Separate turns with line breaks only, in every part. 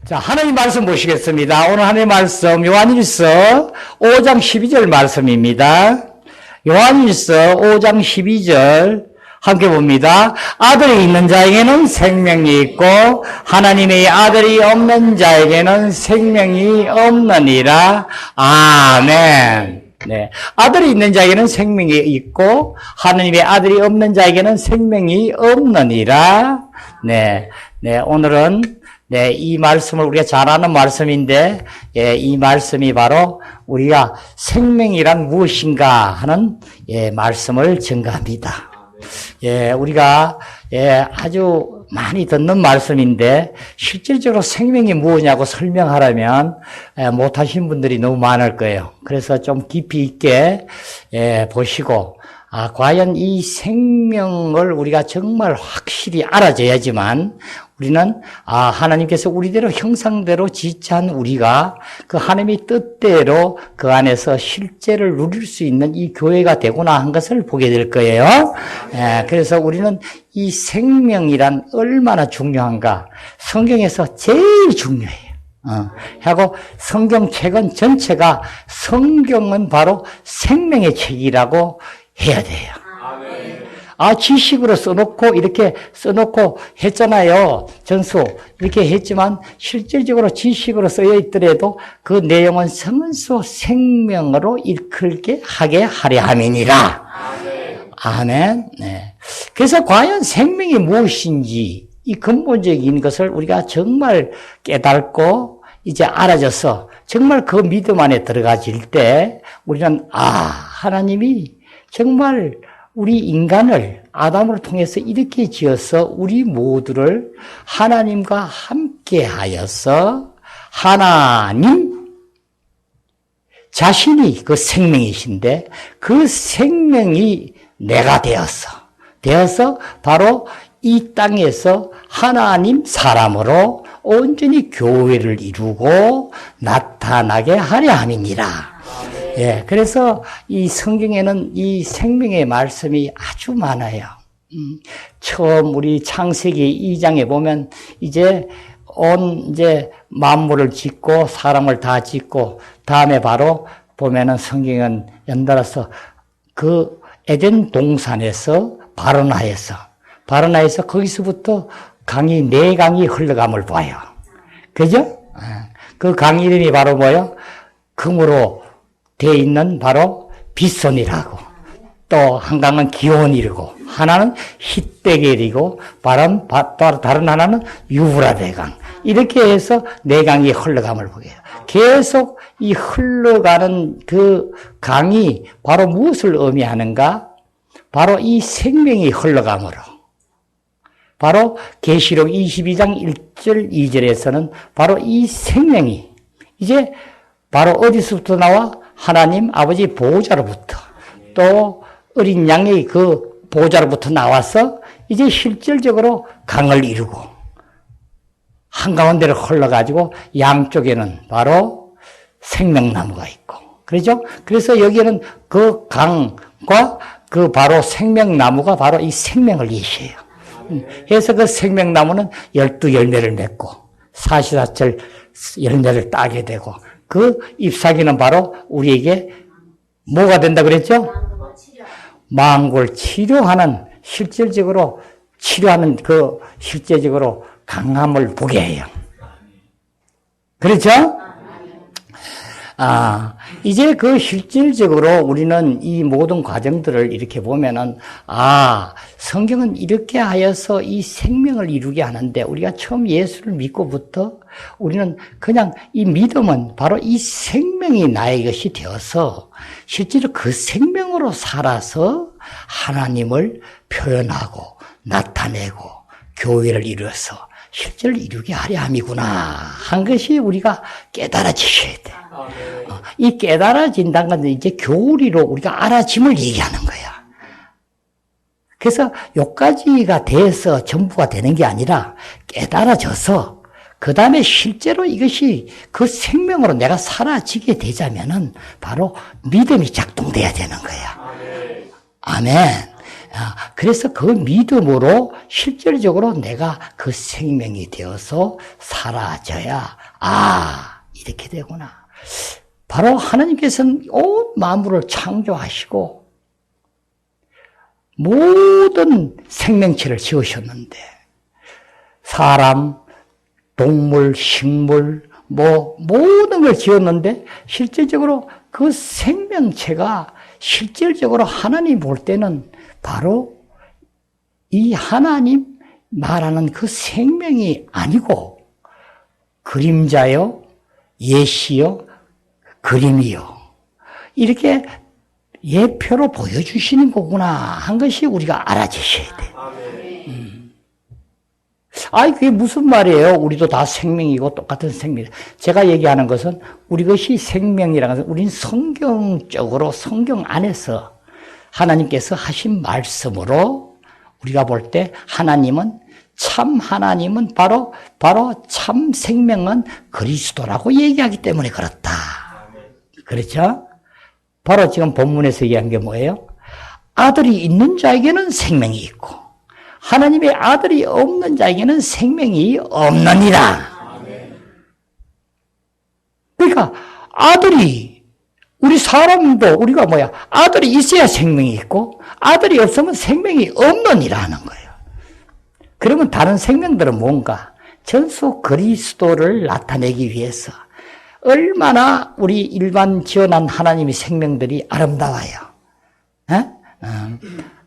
자, 하나님 말씀 보시겠습니다. 오늘 하나님 말씀 요한일서 5장 12절 말씀입니다. 요한일서 5장 12절 함께 봅니다. 아들이 있는 자에게는 생명이 있고 하나님의 아들이 없는 자에게는 생명이 없느니라. 아멘. 네. 아들이 있는 자에게는 생명이 있고 하나님의 아들이 없는 자에게는 생명이 없느니라. 네. 네. 오늘은 네, 이 말씀을 우리가 잘 아는 말씀인데, 예, 이 말씀이 바로 우리가 생명이란 무엇인가 하는 예, 말씀을 증거합니다. 예, 우리가 예, 아주 많이 듣는 말씀인데 실질적으로 생명이 무엇이냐고 설명하려면 못하신 분들이 너무 많을 거예요. 그래서 좀 깊이 있게 예, 보시고 과연 이 생명을 우리가 정말 확실히 알아줘야지만 우리는 하나님께서 우리대로 형상대로 지체한 우리가 그 하나님의 뜻대로 그 안에서 실제를 누릴 수 있는 이 교회가 되구나 한 것을 보게 될 거예요. 그래서 우리는 이 생명이란 얼마나 중요한가 성경에서 제일 중요해요. 하고 성경책은 전체가 성경은 바로 생명의 책이라고 해야 돼요. 지식으로 써놓고, 이렇게 써놓고 했잖아요. 전수. 이렇게 했지만, 실질적으로 지식으로 쓰여 있더라도 그 내용은 성은수 생명으로 일컬게 하게 하려 함이니라. 아멘. 네. 그래서 과연 생명이 무엇인지, 이 근본적인 것을 우리가 정말 깨닫고, 이제 알아져서, 정말 그 믿음 안에 들어가질 때, 우리는, 하나님이 정말 우리 인간을 아담을 통해서 이렇게 지어서 우리 모두를 하나님과 함께 하여서 하나님 자신이 그 생명이신데 그 생명이 내가 되어서 바로 이 땅에서 하나님 사람으로 온전히 교회를 이루고 나타나게 하려 함이니라. 예, 그래서 이 성경에는 이 생명의 말씀이 아주 많아요. 처음 우리 창세기 2장에 보면 이제 만물을 짓고 사람을 다 짓고 다음에 바로 보면은 성경은 연달아서 그 에덴 동산에서 바로나에서 거기서부터 강이 4강이 흘러감을 봐요. 그죠? 그 강 이름이 바로 뭐요? 금으로 되어 있는 바로 빗손이라고 또 한 강은 기온이고 하나는 힛데겔이고 다른 하나는 유브라데강 이렇게 해서 4강이 흘러감을 보게 해요. 계속 이 흘러가는 그 강이 바로 무엇을 의미하는가? 바로 이 생명이 흘러감으로 바로 계시록 22장 1절 2절에서는 바로 이 생명이 이제 바로 어디서부터 나와? 하나님 아버지 보호자로부터 또 어린 양의 그 보호자로부터 나와서 이제 실질적으로 강을 이루고 한가운데로 흘러가지고 양쪽에는 바로 생명나무가 있고 그렇죠? 그래서 여기에는 그 강과 그 바로 생명나무가 바로 이 생명을 예시해요. 그래서 그 생명나무는 12열매를 맺고 사시사철 열매를 따게 되고 그 잎사귀는 바로 우리에게 뭐가 된다 그랬죠? 망골 치료하는 실질적으로 치료하는 그 실제적으로 강함을 보게 해요. 그렇죠? 이제 그 실질적으로 우리는 이 모든 과정들을 이렇게 보면은, 성경은 이렇게 하여서 이 생명을 이루게 하는데, 우리가 처음 예수를 믿고부터 우리는 그냥 이 믿음은 바로 이 생명이 나의 것이 되어서 실제로 그 생명으로 살아서 하나님을 표현하고 나타내고 교회를 이루어서 실제로 이루게 하려 함이구나 한 것이 우리가 깨달아지셔야 돼. 이 깨달아진다는 건 이제 교리로 우리가 알아짐을 얘기하는 거야. 그래서 요까지가 돼서 전부가 되는 게 아니라 깨달아져서 그 다음에 실제로 이것이 그 생명으로 내가 사라지게 되자면은 바로 믿음이 작동돼야 되는 거야. 아멘. 그래서 그 믿음으로 실질적으로 내가 그 생명이 되어서 사라져야 이렇게 되구나. 바로 하나님께서는 온 만물을 창조하시고 모든 생명체를 지으셨는데 사람, 동물, 식물 모든 걸 지었는데 실질적으로 그 생명체가 실질적으로 하나님 볼 때는 바로 이 하나님 말하는 그 생명이 아니고 그림자요, 예시요, 그림이요. 이렇게 예표로 보여주시는 거구나 한 것이 우리가 알아주셔야 돼요. 그게 무슨 말이에요? 우리도 다 생명이고 똑같은 생명이에요. 제가 얘기하는 것은 우리 것이 생명이라는 것은 우리는 성경적으로 성경 안에서 하나님께서 하신 말씀으로 우리가 볼 때 하나님은 바로 참 생명은 그리스도라고 얘기하기 때문에 그렇다. 그렇죠? 바로 지금 본문에서 얘기한 게 뭐예요? 아들이 있는 자에게는 생명이 있고 하나님의 아들이 없는 자에게는 생명이 없느니라. 그러니까 아들이 우리 사람도 우리가 아들이 있어야 생명이 있고 아들이 없으면 생명이 없느니라 하는 거예요. 그러면 다른 생명들은 뭔가 전수 그리스도를 나타내기 위해서 얼마나 우리 일반 지어난 하나님의 생명들이 아름다워요.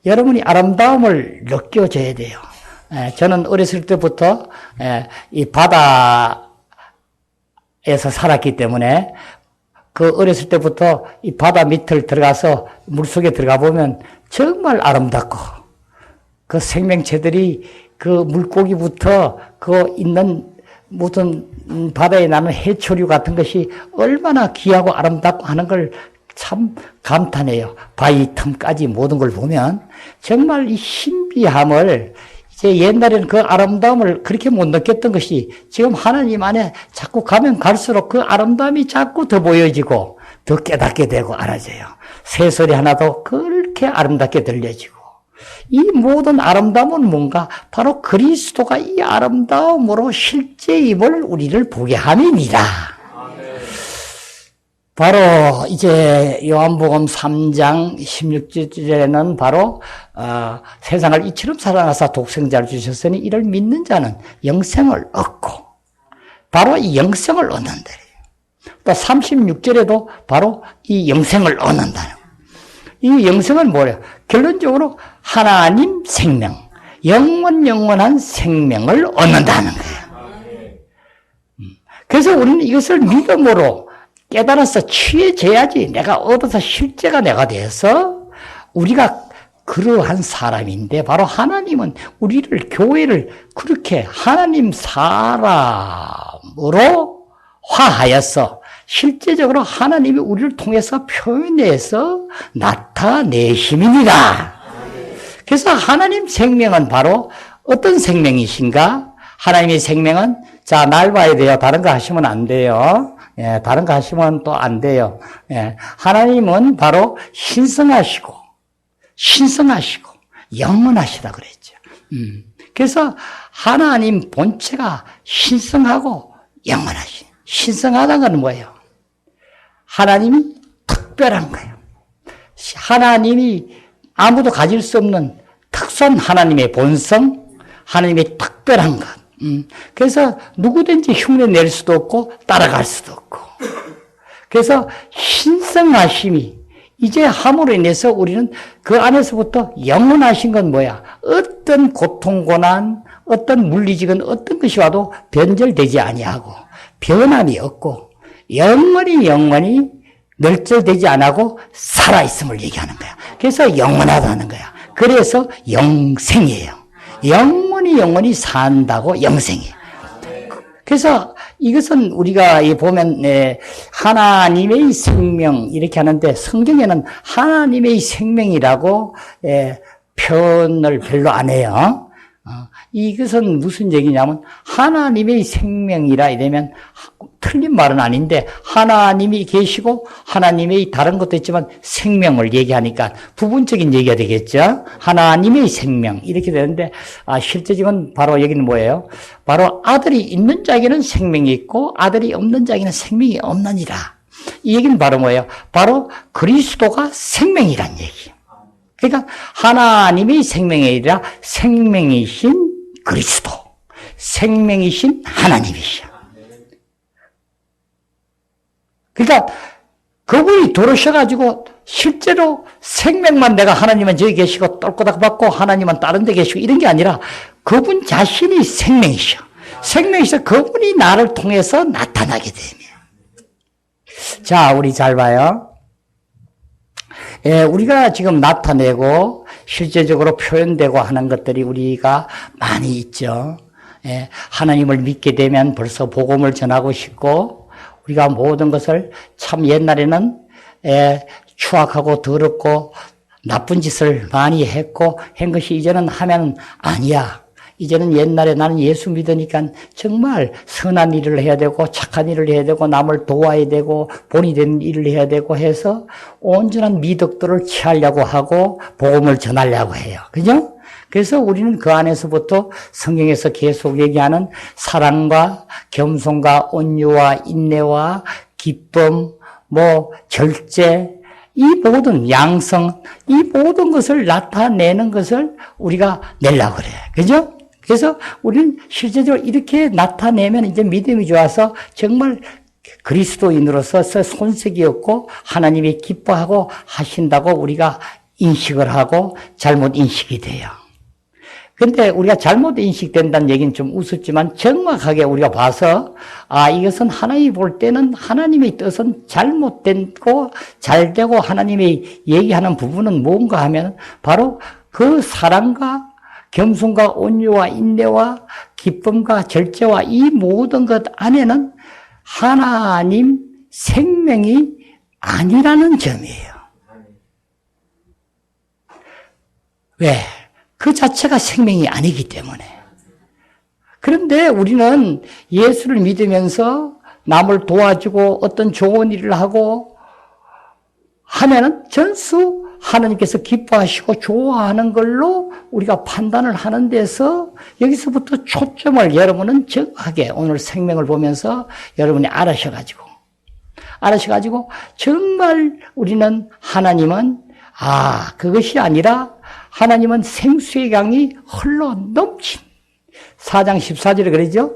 여러분이 아름다움을 느껴져야 돼요. 저는 어렸을 때부터 이 바다에서 살았기 때문에 그 어렸을 때부터 이 바다 밑을 들어가서 물속에 들어가 보면 정말 아름답고 그 생명체들이 그 물고기부터 그 있는 무슨 바다에 나는 해초류 같은 것이 얼마나 귀하고 아름답고 하는 걸 참 감탄해요. 바위 틈까지 모든 걸 보면 정말 이 신비함을 이제 옛날에는 그 아름다움을 그렇게 못 느꼈던 것이 지금 하나님 안에 자꾸 가면 갈수록 그 아름다움이 자꾸 더 보여지고 더 깨닫게 되고 알아져요. 새소리 하나도 그렇게 아름답게 들려지고 이 모든 아름다움은 뭔가 바로 그리스도가 이 아름다움으로 실제임을 우리를 보게 함입니다. 바로 이제 요한복음 3장 16절에는 바로 세상을 이처럼 사랑하사 독생자를 주셨으니 이를 믿는 자는 영생을 얻고 바로 이 영생을 얻는다. 또 36절에도 바로 이 영생을 얻는다는 거예요. 이 영생은 뭐예요? 결론적으로 하나님 생명, 영원한 생명을 얻는다는 거예요. 그래서 우리는 이것을 믿음으로 깨달아서 취해져야지 내가 얻어서 실제가 내가 돼서 우리가 그러한 사람인데 바로 하나님은 우리를 교회를 그렇게 하나님 사람으로 화하여서 실제적으로 하나님이 우리를 통해서 표현해서 나타내심입니다. 그래서 하나님 생명은 바로 어떤 생명이신가? 하나님의 생명은 날 봐야 돼요. 다른 거 하시면 안 돼요. 다른 거 하시면 또 안 돼요. 하나님은 바로 신성하시고 영원하시다 그랬죠. 그래서 하나님 본체가 신성하고 영원하시. 신성하다는 건 뭐예요? 하나님이 특별한 거예요. 하나님이 아무도 가질 수 없는 특수한 하나님의 본성, 하나님의 특별한 것. 그래서 누구든지 흉내 낼 수도 없고 따라갈 수도 없고. 그래서 신성하심이 이제 함으로 인해서 우리는 그 안에서부터 영원하신 건 뭐야? 어떤 고통, 고난, 어떤 물리적인 어떤 것이 와도 변절되지 아니하고 변함이 없고 영원히 멸절되지 않고 살아있음을 얘기하는 거야. 그래서 영원하다는 거야. 그래서 영생이에요. 영원히 산다고 영생이에요. 그래서 이것은 우리가 보면 하나님의 생명 이렇게 하는데 성경에는 하나님의 생명이라고 표현을 별로 안 해요. 이것은 무슨 얘기냐면 하나님의 생명이라 이러면 틀린 말은 아닌데 하나님이 계시고 하나님의 다른 것도 있지만 생명을 얘기하니까 부분적인 얘기가 되겠죠. 하나님의 생명 이렇게 되는데 실제적인 바로 여기는 뭐예요? 바로 아들이 있는 자에게는 생명이 있고 아들이 없는 자에게는 생명이 없느니라. 이 얘기는 바로 뭐예요? 바로 그리스도가 생명이란 얘기예요. 그러니까 하나님의 생명이 아니라 생명이신 그리스도, 생명이신 하나님이시여. 그러니까 그분이 들어오셔가지고 실제로 생명만 내가 하나님은 저기 계시고 똘꼬닥 받고 하나님은 다른 데 계시고 이런 게 아니라 그분 자신이 생명이셔. 생명이셔. 그분이 나를 통해서 나타나게 되면. 자, 우리 잘 봐요. 예, 우리가 지금 나타내고 실제적으로 표현되고 하는 것들이 우리가 많이 있죠. 예, 하나님을 믿게 되면 벌써 복음을 전하고 싶고 우리가 모든 것을 참 옛날에는 추악하고 더럽고 나쁜 짓을 많이 했고 한 것이 이제는 하면 아니야. 이제는 옛날에 나는 예수 믿으니까 정말 선한 일을 해야 되고 착한 일을 해야 되고 남을 도와야 되고 본이 되는 일을 해야 되고 해서 온전한 미덕들을 취하려고 하고 복음을 전하려고 해요. 그죠? 그래서 우리는 그 안에서부터 성경에서 계속 얘기하는 사랑과 겸손과 온유와 인내와 기쁨, 절제, 이 모든 양성, 이 모든 것을 나타내는 것을 우리가 내려고 그래요. 그죠? 그래서 우리는 실제적으로 이렇게 나타내면 이제 믿음이 좋아서 정말 그리스도인으로서 손색이 없고 하나님이 기뻐하고 하신다고 우리가 인식을 하고 잘못 인식이 돼요. 근데 우리가 잘못 인식된다는 얘기는 좀 우습지만 정확하게 우리가 봐서 이것은 하나님이 볼 때는 하나님의 뜻은 잘못되고 잘되고 하나님이 얘기하는 부분은 뭔가 하면 바로 그 사랑과 겸손과 온유와 인내와 기쁨과 절제와 이 모든 것 안에는 하나님 생명이 아니라는 점이에요. 왜? 그 자체가 생명이 아니기 때문에. 그런데 우리는 예수를 믿으면서 남을 도와주고 어떤 좋은 일을 하고 하면은 전수 하나님께서 기뻐하시고 좋아하는 걸로 우리가 판단을 하는 데서 여기서부터 초점을 여러분은 정확하게 오늘 생명을 보면서 여러분이 알으셔가지고 정말 우리는 하나님은 그것이 아니라 하나님은 생수의 강이 흘러 넘친 4장 14절에 그러죠.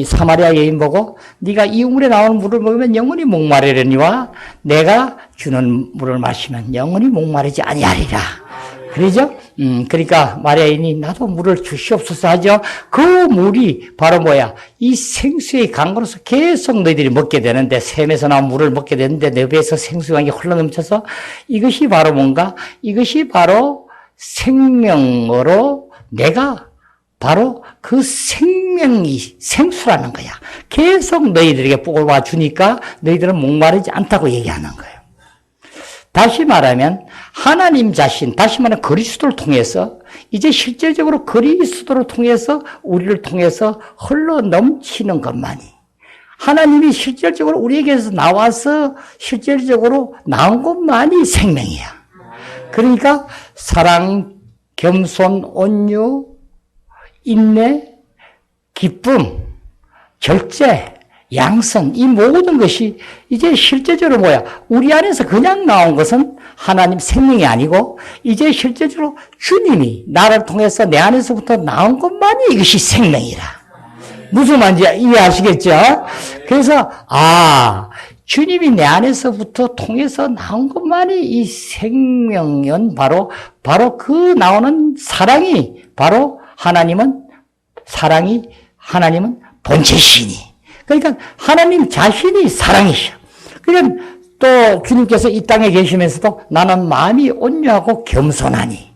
사마리아 여인 보고 네가 이 우물에 나오는 물을 먹으면 영원히 목마르려니와 내가 주는 물을 마시면 영원히 목마르지 아니하리라. 그러죠? 그러니까 마리아 여인이 나도 물을 주시옵소서 하죠. 그 물이 바로 뭐야? 이 생수의 강으로서 계속 너희들이 먹게 되는데 샘에서 나온 물을 먹게 되는데 내 배에서 생수의 강이 흘러넘쳐서 이것이 바로 뭔가? 이것이 바로 생명으로 내가 바로 그 생명이 생수라는 거야. 계속 너희들에게 뽑아 주니까 너희들은 목마르지 않다고 얘기하는 거예요. 다시 말하면 하나님 자신, 다시 말하면 그리스도를 통해서 이제 실질적으로 그리스도를 통해서 우리를 통해서 흘러 넘치는 것만이 하나님이 실질적으로 우리에게서 나와서 실질적으로 나온 것만이 생명이야. 그러니까 사랑, 겸손, 온유, 인내, 기쁨, 절제, 양선, 이 모든 것이 이제 실제적으로 뭐야? 우리 안에서 그냥 나온 것은 하나님 생명이 아니고 이제 실제적으로 주님이 나를 통해서 내 안에서부터 나온 것만이 이것이 생명이라. 무슨 말인지 이해하시겠죠? 그래서 주님이 내 안에서부터 통해서 나온 것만이 이 생명은 바로 그 나오는 사랑이 바로 하나님은 사랑이 하나님은 본체시니. 그러니까 하나님 자신이 사랑이셔. 그러니까 또 주님께서 이 땅에 계시면서도 나는 마음이 온유하고 겸손하니.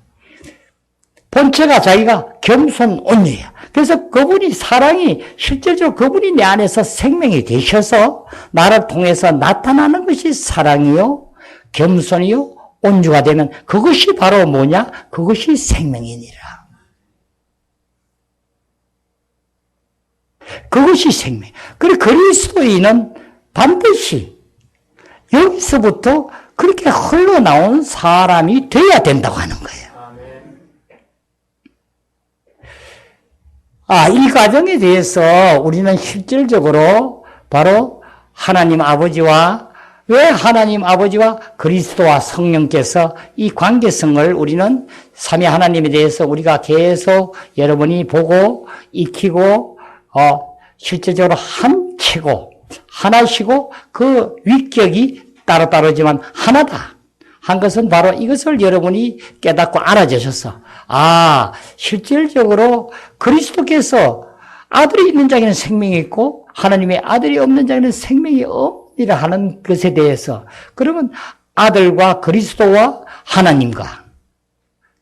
본체가 자기가 겸손 온유야. 그래서 그분이 사랑이 실제적으로 그분이 내 안에서 생명이 되셔서 나를 통해서 나타나는 것이 사랑이요, 겸손이요, 온유가 되면 그것이 바로 뭐냐? 그것이 생명이니라. 그것이 생명. 그래 그리스도인은 반드시 여기서부터 그렇게 흘러나온 사람이 돼야 된다고 하는 거예요. 이 과정에 대해서 우리는 실질적으로 바로 하나님 아버지와 왜 하나님 아버지와 그리스도와 성령께서 이 관계성을 우리는 삼위 하나님에 대해서 우리가 계속 여러분이 보고 익히고 실제적으로 한 체고 하나시고 그 위격이 따로따로지만 하나다. 한 것은 바로 이것을 여러분이 깨닫고 알아주셔서 실질적으로 그리스도께서 아들이 있는 자에게는 생명이 있고 하나님의 아들이 없는 자에게는 생명이 없느니라 하는 것에 대해서 그러면 아들과 그리스도와 하나님과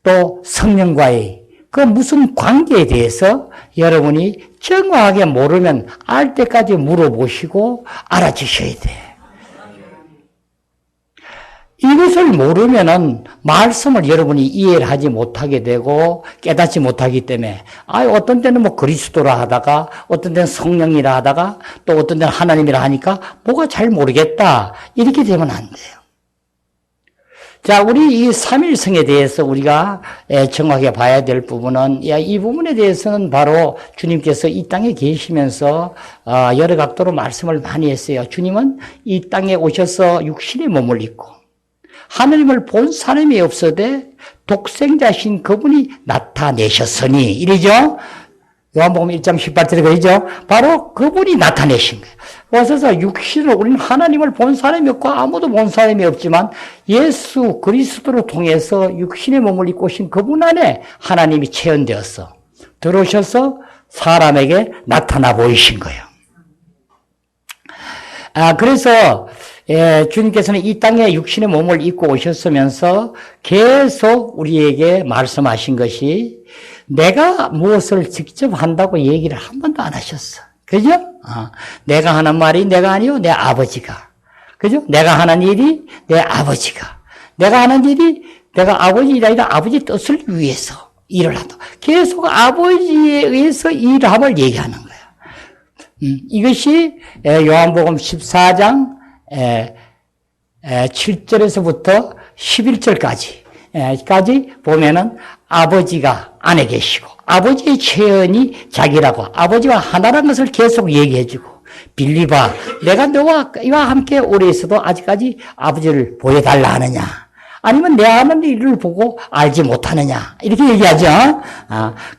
또 성령과의 그 무슨 관계에 대해서 여러분이 정확하게 모르면 알 때까지 물어보시고 알아주셔야 돼. 이것을 모르면은 말씀을 여러분이 이해를 하지 못하게 되고 깨닫지 못하기 때문에 어떤 때는 뭐 그리스도라 하다가 어떤 때는 성령이라 하다가 또 어떤 때는 하나님이라 하니까 뭐가 잘 모르겠다 이렇게 되면 안 돼요. 자, 우리 이 삼일성에 대해서 우리가 정확하게 봐야 될 부분은 이 부분에 대해서는 바로 주님께서 이 땅에 계시면서 여러 각도로 말씀을 많이 했어요. 주님은 이 땅에 오셔서 육신의 몸을 입고 하느님을 본 사람이 없어되 독생자신 그분이 나타내셨으니 이러죠. 요한복음 1장 18절에 그러죠. 바로 그분이 나타내신 거예요. 오셔서 육신으로 우리는 하나님을 본 사람이 없고 아무도 본 사람이 없지만 예수 그리스도를 통해서 육신의 몸을 입고 오신 그분 안에 하나님이 체현되어서 들어오셔서 사람에게 나타나 보이신 거예요. 그래서 주님께서는 이 땅에 육신의 몸을 입고 오셨으면서 계속 우리에게 말씀하신 것이 내가 무엇을 직접 한다고 얘기를 한 번도 안 하셨어. 그죠? 내가 하는 말이 내가 아니요, 내 아버지가. 그죠? 내가 하는 일이 내 아버지가. 내가 하는 일이 내가 아버지 일이 아니라 아버지 뜻을 위해서 일을 한다. 계속 아버지에 의해서 일함을 얘기하는 거예요. 이것이 요한복음 14장 7절에서부터 11절까지 보면은 아버지가 안에 계시고 아버지의 체현이 자기라고 아버지와 하나라는 것을 계속 얘기해주고 빌리바 내가 너와 함께 오래 있어도 아직까지 아버지를 보여달라 하느냐 아니면 내가 하는 일을 보고 알지 못하느냐 이렇게 얘기하죠.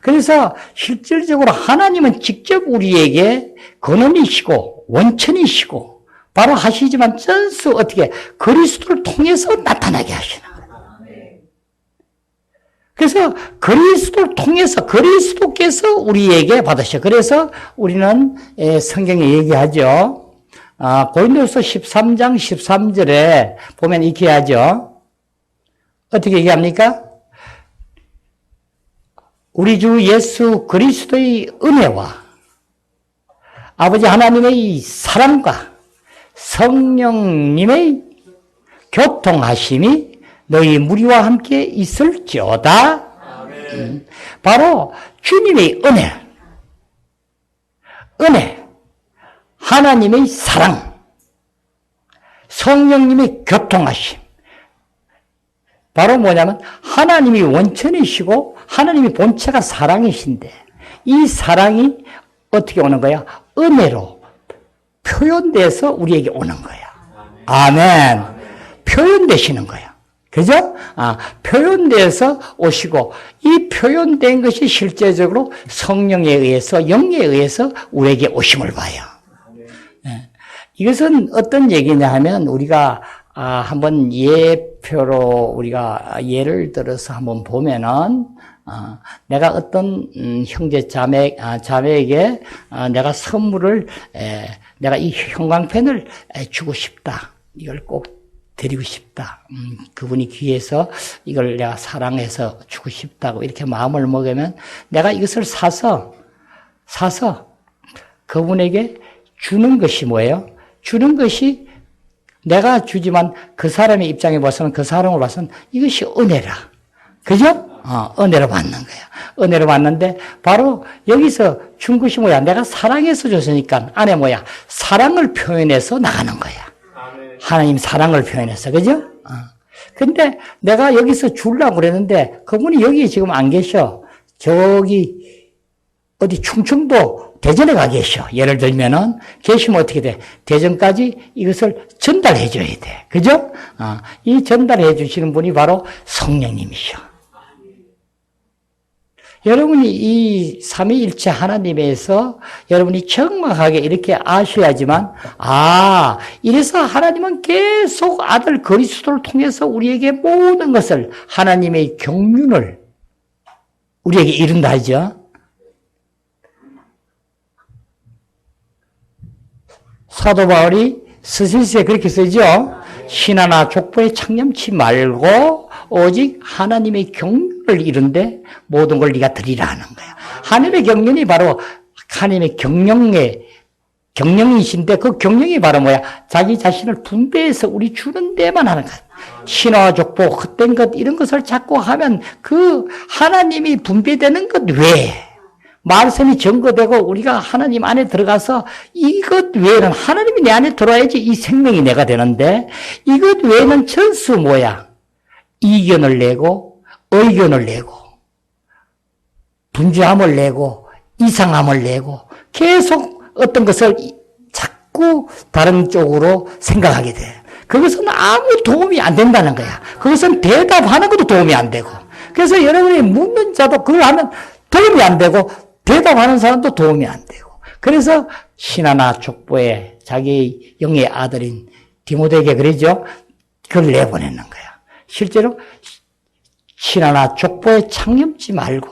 그래서 실질적으로 하나님은 직접 우리에게 근원이시고 원천이시고 바로 하시지만 전수 어떻게 그리스도를 통해서 나타나게 하시는 거예요. 그래서 그리스도를 통해서 그리스도께서 우리에게 받으셔. 그래서 우리는 성경에 얘기하죠. 고린도서 13장 13절에 보면 이렇게 하죠. 어떻게 얘기합니까? 우리 주 예수 그리스도의 은혜와 아버지 하나님의 사랑과 성령님의 교통하심이 너희 무리와 함께 있을지어다. 바로 주님의 은혜, 하나님의 사랑, 성령님의 교통하심. 바로 뭐냐면 하나님이 원천이시고 하나님의 본체가 사랑이신데 이 사랑이 어떻게 오는 거야? 은혜로 표현돼서 우리에게 오는 거야. 아멘. 표현되시는 거야. 그죠? 표현돼서 오시고 이 표현된 것이 실제적으로 성령에 의해서 영에 의해서 우리에게 오심을 봐요. 이것은 어떤 얘기냐 하면 우리가 한번 예표로 우리가 예를 들어서 한번 보면은 내가 어떤 형제 자매에게 내가 선물을 내가 이 형광펜을 주고 싶다. 이걸 꼭 드리고 싶다. 그분이 귀해서 이걸 내가 사랑해서 주고 싶다고 이렇게 마음을 먹으면 내가 이것을 사서 그분에게 주는 것이 뭐예요? 주는 것이 내가 주지만 그 사람의 입장에 봐서는 그 사람을 봐서는 이것이 은혜라. 그죠? 은혜로 받는 거야. 은혜로 받는데 바로 여기서 준 것이 뭐야? 내가 사랑해서 줬으니까 안에 뭐야? 사랑을 표현해서 나가는 거야. 하나님 사랑을 표현해서, 그죠? 근데 내가 여기서 주려고 그랬는데 그분이 여기 지금 안 계셔. 저기 어디 충청도 대전에 가 계셔. 예를 들면은 계시면 어떻게 돼? 대전까지 이것을 전달해 줘야 돼. 그죠? 이 전달해 주시는 분이 바로 성령님이셔. 여러분이 이 삼위일체 하나님에서 여러분이 정확하게 이렇게 아셔야지만, 이래서 하나님은 계속 아들 그리스도를 통해서 우리에게 모든 것을 하나님의 경륜을 우리에게 이룬다 하죠. 사도 바울이 스신스에 그렇게 쓰죠. 신하나 족보에 창념치 말고 오직 하나님의 경륜을 이룬데 모든 걸 네가 드리라 하는 거야. 하나님의 경륜이 바로 하나님의 경영이신데 그 경영이 바로 뭐야? 자기 자신을 분배해서 우리 주는 데만 하는 거야. 신화와 족보, 헛된 것 이런 것을 자꾸 하면 그 하나님이 분배되는 것 외에 말씀이 증거되고 우리가 하나님 안에 들어가서 이것 외에는 하나님이 내 안에 들어와야지 이 생명이 내가 되는데 이것 외에는 전수 뭐야? 이견을 내고 의견을 내고 분주함을 내고 이상함을 내고 계속 어떤 것을 자꾸 다른 쪽으로 생각하게 돼. 그것은 아무 도움이 안 된다는 거야. 그것은 대답하는 것도 도움이 안 되고. 그래서 여러분이 묻는 자도 그걸 하면 도움이 안 되고 대답하는 사람도 도움이 안 되고. 그래서 신하나 족보에 자기 영의 아들인 디모데에게 그러죠. 그걸 내보내는 거야. 실제로 신하나 족보에 창념치 말고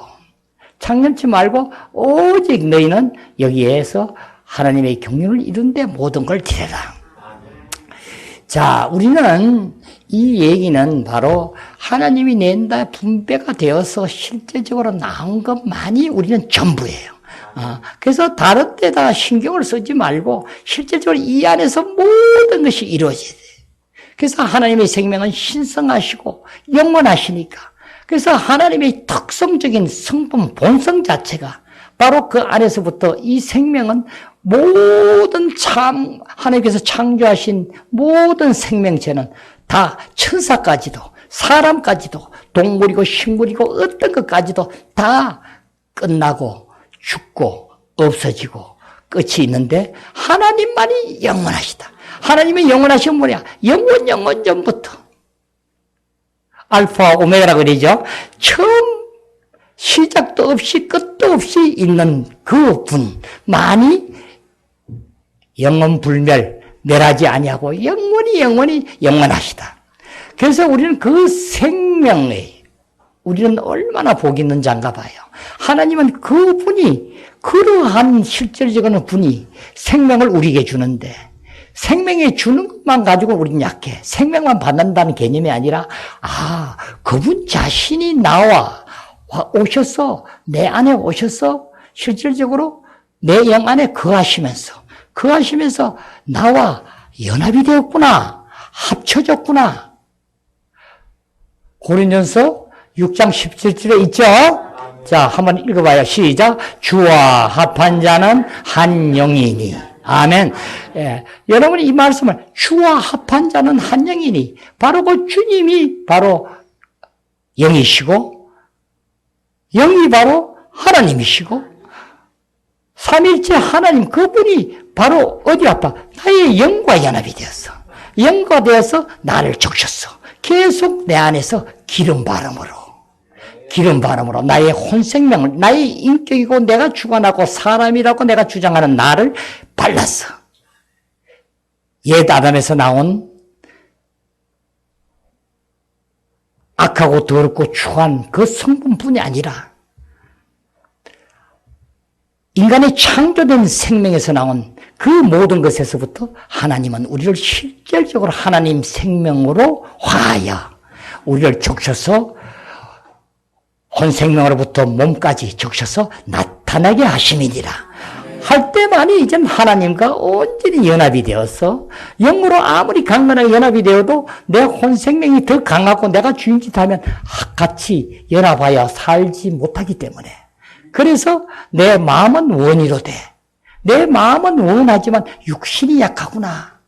오직 너희는 여기에서 하나님의 경륜을 이룬데 모든 걸 드려라. 자, 우리는 이 얘기는 바로 하나님이 낸다 분배가 되어서 실제적으로 나온 것만이 우리는 전부예요. 그래서 다른 데다가 신경을 쓰지 말고 실제적으로 이 안에서 모든 것이 이루어져야 돼요. 그래서 하나님의 생명은 신성하시고 영원하시니까. 그래서 하나님의 특성적인 성품, 본성 자체가 바로 그 안에서부터 이 생명은 모든 하나님께서 창조하신 모든 생명체는 다 천사까지도 사람까지도 동물이고 식물이고 어떤 것까지도 다 끝나고 죽고 없어지고 끝이 있는데 하나님만이 영원하시다. 하나님의 영원하신 뭐냐? 영원 전부터 알파 오메가라고 그러죠. 처음 시작도 없이 끝도 없이 있는 그 분만이 영원불멸 멸하지 아니하고 영원히 영원하시다. 그래서 우리는 그 생명에 우리는 얼마나 복이 있는 자인가 봐요. 하나님은 그 분이 그러한 실질적인 분이 생명을 우리에게 주는데 생명에 주는 것만 가지고 우리는 약해. 생명만 받는다는 개념이 아니라 그분 자신이 나와 오셔서 내 안에 오셔서 실질적으로 내 영 안에 거하시면서 나와 연합이 되었구나. 합쳐졌구나. 고린전서 6장 17절에 있죠? 자, 한번 읽어봐요. 시작. 주와 합한 자는 한 영이니. 아멘. 예, 여러분이 이 말씀을 주와 합한 자는 한 영이니 바로 그 주님이 바로 영이시고 영이 바로 하나님이시고 삼일째 하나님 그분이 바로 어디 아파? 나의 영과 연합이 되었어. 영과 되어서 나를 적셨어. 계속 내 안에서 기름 바람으로 나의 혼생명을 나의 인격이고 내가 주관하고 사람이라고 내가 주장하는 나를 발랐어. 옛 아담에서 나온 악하고 더럽고 추한 그 성분뿐이 아니라 인간의 창조된 생명에서 나온 그 모든 것에서부터 하나님은 우리를 실질적으로 하나님 생명으로 화하여 우리를 적셔서 혼생명으로부터 몸까지 적셔서 나타나게 하심이니라. 할 때만이 이제 하나님과 온전히 연합이 되어서 영으로 아무리 강건하게 연합이 되어도 내 혼생명이 더 강하고 내가 주인짓하면 같이 연합하여 살지 못하기 때문에 그래서 내 마음은 원이로 돼. 내 마음은 원하지만 육신이 약하구나.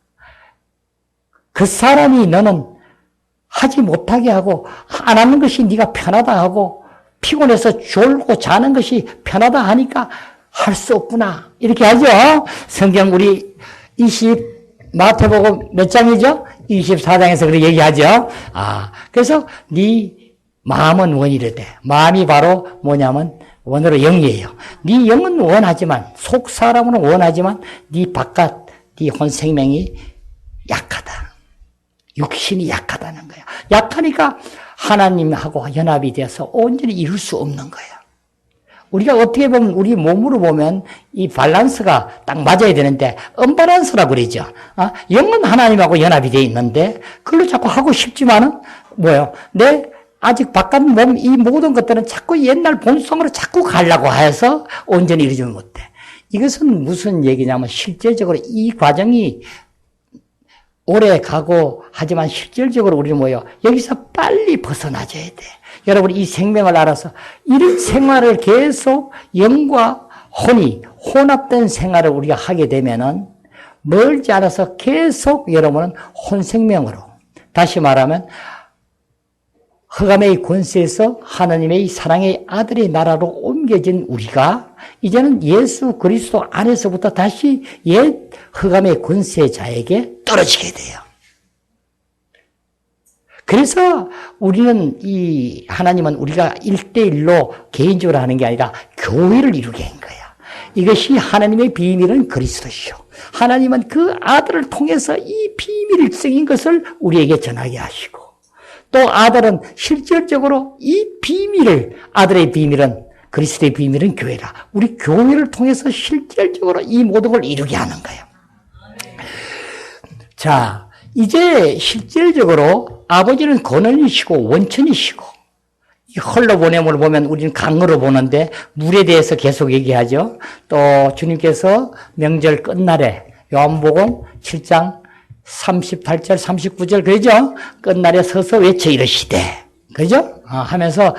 그 사람이 너는 하지 못하게 하고 안 하는 것이 네가 편하다 하고 피곤해서 졸고 자는 것이 편하다 하니까 할 수 없구나. 이렇게 하죠. 성경 우리 마태복음 몇 장이죠? 24장에서 그렇게 얘기하죠. 그래서 네 마음은 원이래 돼. 마음이 바로 뭐냐면 원으로 영이에요. 네 영은 원하지만 속 사람은 원하지만 네 바깥 네 혼생명이 약하다. 육신이 약하다는 거야. 약하니까 하나님하고 연합이 되어서 온전히 이룰 수 없는 거야. 우리가 어떻게 보면 우리 몸으로 보면 이 밸런스가 딱 맞아야 되는데 언밸런스라고 그러죠. 영은 하나님하고 연합이 되어 있는데 그걸로 자꾸 하고 싶지만은 뭐예요? 내 아직 바깥 몸 이 모든 것들은 자꾸 옛날 본성으로 자꾸 가려고 해서 온전히 이루지 못해. 이것은 무슨 얘기냐면 실질적으로 이 과정이 오래 가고 하지만 실질적으로 우리는 뭐예요? 여기서 빨리 벗어나줘야 돼. 여러분 이 생명을 알아서 이런 생활을 계속 영과 혼이 혼합된 생활을 우리가 하게 되면은 멀지 않아서 계속 여러분은 혼생명으로 다시 말하면 흑암의 권세에서 하나님의 사랑의 아들의 나라로 옮겨진 우리가 이제는 예수 그리스도 안에서부터 다시 옛 흑암의 권세자에게 떨어지게 돼요. 그래서 우리는 하나님은 우리가 1대1로 개인적으로 하는 게 아니라 교회를 이루게 한 거야. 이것이 하나님의 비밀은 그리스도시오. 하나님은 그 아들을 통해서 이 비밀적인 것을 우리에게 전하게 하시고 또 아들은 실질적으로 이 비밀을 아들의 비밀은 그리스도의 비밀은 교회라. 우리 교회를 통해서 실질적으로 이 모든 걸 이루게 하는 거예요. 자, 이제 실질적으로 아버지는 근원이시고 원천이시고 이 흘러보냄을 보면 우리는 강으로 보는데 물에 대해서 계속 얘기하죠. 또 주님께서 명절 끝날에 요한복음 7장 38절 39절 그러죠. 끝날에 서서 외쳐 이르시되 그죠? 하면서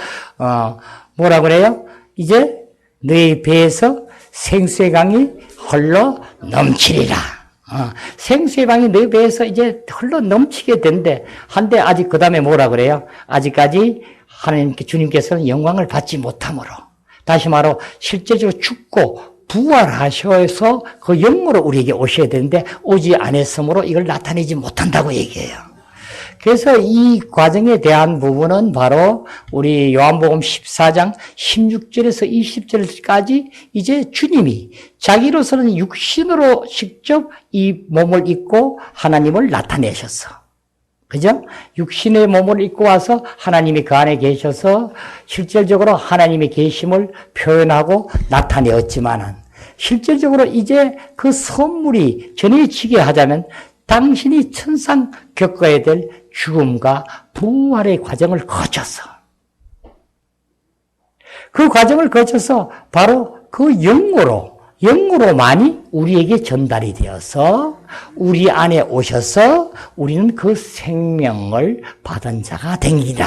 뭐라 그래요? 이제 너희 배에서 생수의 강이 흘러 넘치리라. 생수의 강이 너희 배에서 이제 흘러 넘치게 된대. 한데 아직 그 다음에 뭐라 그래요? 아직까지 하나님께 주님께서는 영광을 받지 못함으로 다시 말로 실제적으로 죽고 부활하셔서 그 영으로 우리에게 오셔야 되는데 오지 않았으므로 이걸 나타내지 못한다고 얘기해요. 그래서 이 과정에 대한 부분은 바로 우리 요한복음 14장 16절에서 20절까지 이제 주님이 자기로서는 육신으로 직접 이 몸을 입고 하나님을 나타내셨어. 그죠? 육신의 몸을 입고 와서 하나님이 그 안에 계셔서 실질적으로 하나님의 계심을 표현하고 나타내었지만은 실질적으로 이제 그 선물이 전해지게 하자면 당신이 천상 겪어야 될 죽음과 부활의 과정을 거쳐서 그 과정을 거쳐서 바로 그 영으로만이 우리에게 전달이 되어서 우리 안에 오셔서 우리는 그 생명을 받은 자가 되니라.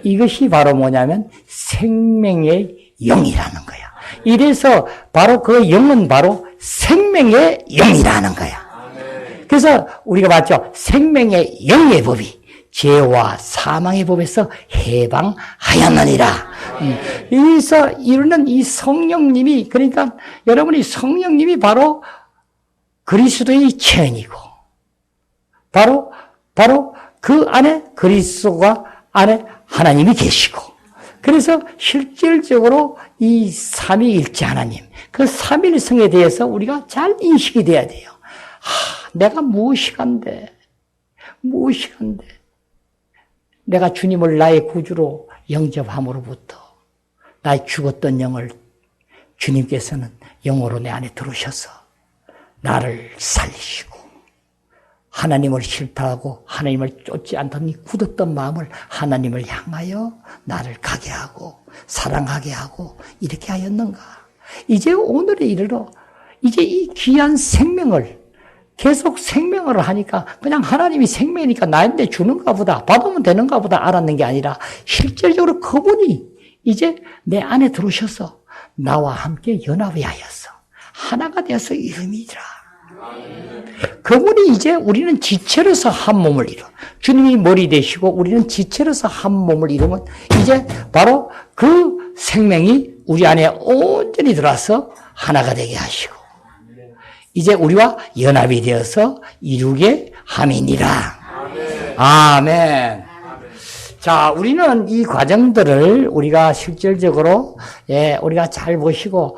이것이 바로 뭐냐면 생명의 영이라는 거야. 이래서 바로 그 영은 바로 생명의 영이라는 거야. 그래서 우리가 봤죠. 생명의 영의 법이 죄와 사망의 법에서 해방하였느니라. 여기서 이루는 이 성령님이 그러니까 여러분이 성령님이 바로 그리스도의 체현이고 바로 그 안에 그리스도가 안에 하나님이 계시고 그래서 실질적으로 이 삼위일체 하나님 그 삼일성에 대해서 우리가 잘 인식이 돼야 돼요. 내가 무엇이간데 내가 주님을 나의 구주로 영접함으로부터 나의 죽었던 영을 주님께서는 영으로 내 안에 들어오셔서 나를 살리시고 하나님을 싫다하고 하나님을 쫓지 않던 이 굳었던 마음을 하나님을 향하여 나를 가게 하고 사랑하게 하고 이렇게 하였는가? 이제 오늘에 이르러 이제 이 귀한 생명을 계속 생명을 하니까 그냥 하나님이 생명이니까 나한테 주는가 보다, 받으면 되는가 보다 알았는 게 아니라 실질적으로 그분이 이제 내 안에 들어오셔서 나와 함께 연합이 하였어. 하나가 되어서 이름이더라. 그분이 이제 우리는 지체로서 한 몸을 이뤄. 주님이 머리 되시고 우리는 지체로서 한 몸을 이루면 이제 바로 그 생명이 우리 안에 온전히 들어와서 하나가 되게 하시고 이제 우리와 연합이 되어서 이루게 함이니라. 아멘. 자, 우리는 이 과정들을 우리가 실질적으로 우리가 잘 보시고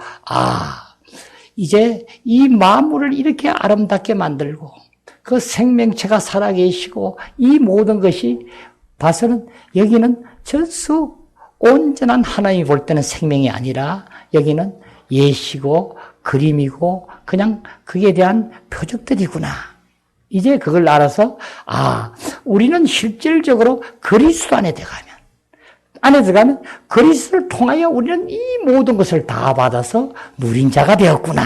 이제 이 만물을 이렇게 아름답게 만들고 그 생명체가 살아계시고 이 모든 것이 봐서는 여기는 전수 온전한 하나님이 볼 때는 생명이 아니라 여기는 예시고 그림이고 그냥 그에 대한 표적들이구나. 이제 그걸 알아서 우리는 실질적으로 그리스도 안에 들어가면 그리스도를 통하여 우리는 이 모든 것을 다 받아서 누린 자가 되었구나.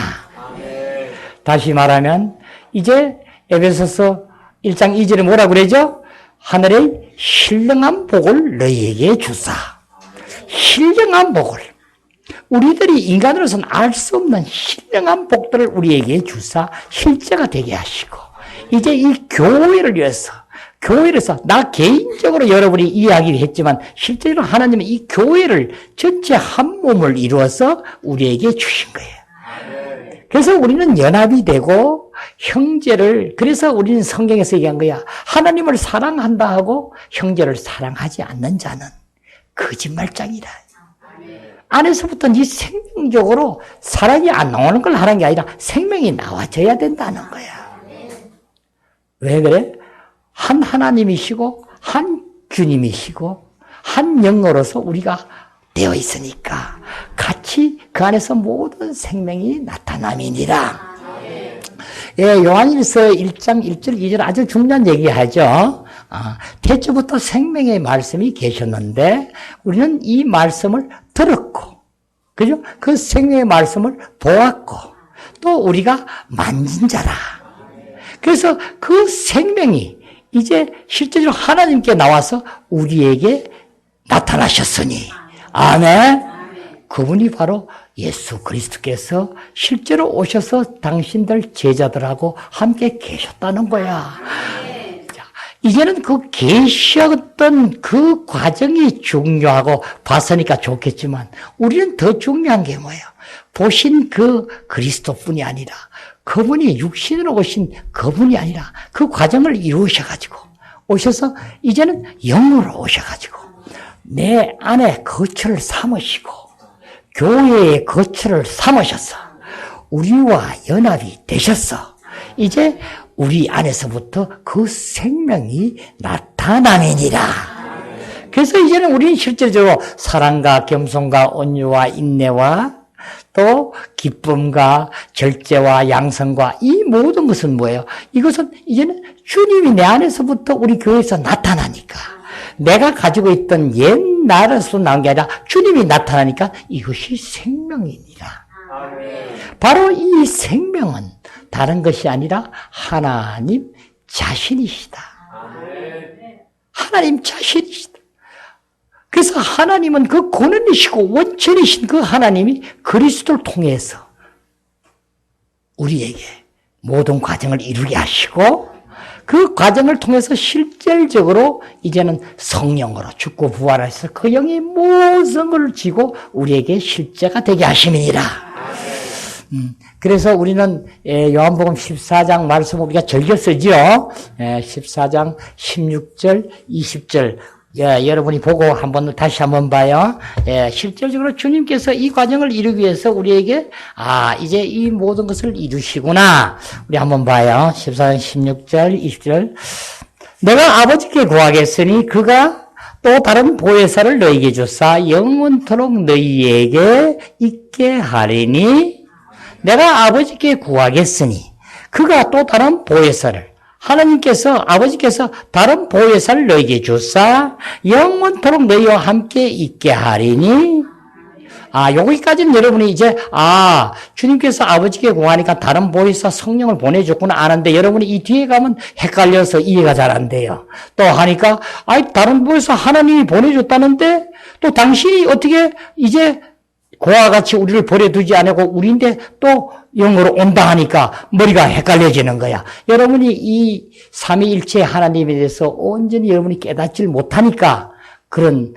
다시 말하면 이제 에베소서 1장 2절에 뭐라고 그러죠? 하늘의 신령한 복을 너희에게 주사. 신령한 복을. 우리들이 인간으로서는 알 수 없는 신령한 복들을 우리에게 주사 실제가 되게 하시고 이제 이 교회를 위해서 나 개인적으로 여러분이 이야기를 했지만 실제로 하나님은 이 교회를 전체 한 몸을 이루어서 우리에게 주신 거예요. 그래서 우리는 연합이 되고 형제를 그래서 우리는 성경에서 얘기한 거야. 하나님을 사랑한다 하고 형제를 사랑하지 않는 자는 거짓말장이다. 안에서부터 네 생명적으로 사랑이 안 나오는 걸 하는 게 아니라 생명이 나와줘야 된다는 거야. 왜 그래? 한 하나님이시고 한 주님이시고 한 영으로서 우리가 되어 있으니까 같이 그 안에서 모든 생명이 나타남이니라. 요한일서 1장 1절 2절 아주 중요한 얘기하죠. 태초부터 생명의 말씀이 계셨는데 우리는 이 말씀을 들었고 그죠? 그 생명의 말씀을 보았고 또 우리가 만진 자라. 그래서 그 생명이 이제 실제로 하나님께 나와서 우리에게 나타나셨으니 아멘. 그분이 바로 예수 그리스도께서 실제로 오셔서 당신들 제자들하고 함께 계셨다는 거야. 자, 이제는 그 계셨던 그 과정이 중요하고 봤으니까 좋겠지만 우리는 더 중요한 게 뭐예요? 보신 그 그리스도뿐이 아니라 그분이 육신으로 오신 그분이 아니라 그 과정을 이루셔가지고 오셔서 이제는 영으로 오셔가지고 내 안에 거처를 삼으시고 교회의 거처를 삼으셔서 우리와 연합이 되셨어. 이제 우리 안에서부터 그 생명이 나타나느니라. 그래서 이제는 우리는 실제적으로 사랑과 겸손과 온유와 인내와 또 기쁨과 절제와 양성과 이 모든 것은 뭐예요? 이것은 이제는 주님이 내 안에서부터 우리 교회에서 나타나니까 내가 가지고 있던 옛날에서 나온 게 아니라 주님이 나타나니까 이것이 생명이니라. 바로 이 생명은 다른 것이 아니라 하나님 자신이시다. 하나님 자신이시다. 그래서 하나님은 그 권한이시고 원천이신 그 하나님이 그리스도를 통해서 우리에게 모든 과정을 이루게 하시고 그 과정을 통해서 실질적으로 이제는 성령으로 죽고 부활하셔서 그 영이 모든 걸 지고 우리에게 실제가 되게 하심이니라. 그래서 우리는 요한복음 14장 말씀 우리가 즐겨 쓰죠. 14장 16절, 20절 여러분이 보고 다시 한번 봐요. 실질적으로 주님께서 이 과정을 이루기 위해서 우리에게 이제 이 모든 것을 이루시구나. 우리 한번 봐요. 14장 16절, 20절. 내가 아버지께 구하겠으니 그가 또 다른 보혜사를 너희에게 주사 영원토록 너희에게 있게 하리니 내가 아버지께 구하겠으니 그가 또 다른 보혜사를 아버지께서 다른 보혜사를 너희에게 주사 영원토록 너희와 함께 있게 하리니 여기까지는 여러분이 이제, 주님께서 아버지께 구하니까 다른 보혜사 성령을 보내줬구나 아는데 여러분이 이 뒤에 가면 헷갈려서 이해가 잘 안 돼요. 또 하니까, 다른 보혜사 하나님이 보내줬다는데 또 당신이 어떻게 이제 그와 같이 우리를 버려두지 않고 우리인데 또 영으로 온다 하니까 머리가 헷갈려지는 거야. 여러분이 이 삼위일체 하나님에 대해서 온전히 여러분이 깨닫질 못하니까 그런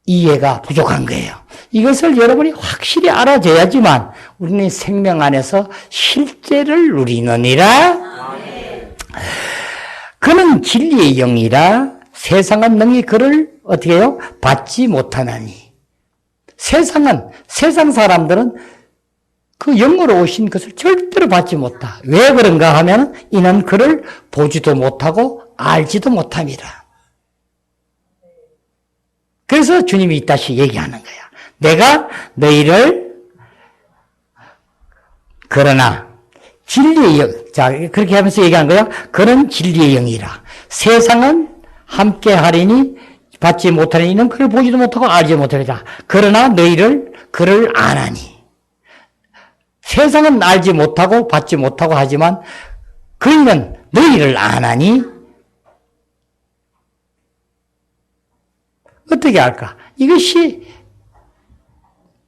이해가 부족한 거예요. 이것을 여러분이 확실히 알아줘야지만 우리는 생명 안에서 실제를 누리느니라. 그는 진리의 영이라 세상은 능히 그를 어떻게 해요? 받지 못하나니. 세상 사람들은 그 영으로 오신 것을 절대로 받지 못하. 왜 그런가 하면 이는 그를 보지도 못하고 알지도 못함이라. 그래서 주님이 다시 얘기하는 거야. 내가 너희를 그러나 진리의 영, 자 그렇게 하면서 얘기한 거야. 그는 진리의 영이라. 세상은 함께 하리니 받지 못하니 이는 그를 보지도 못하고 알지 못하리라. 그러나 너희를 그를 아나니. 세상은 알지 못하고 받지 못하고 하지만 그이는 너희를 아나니 어떻게 할까? 이것이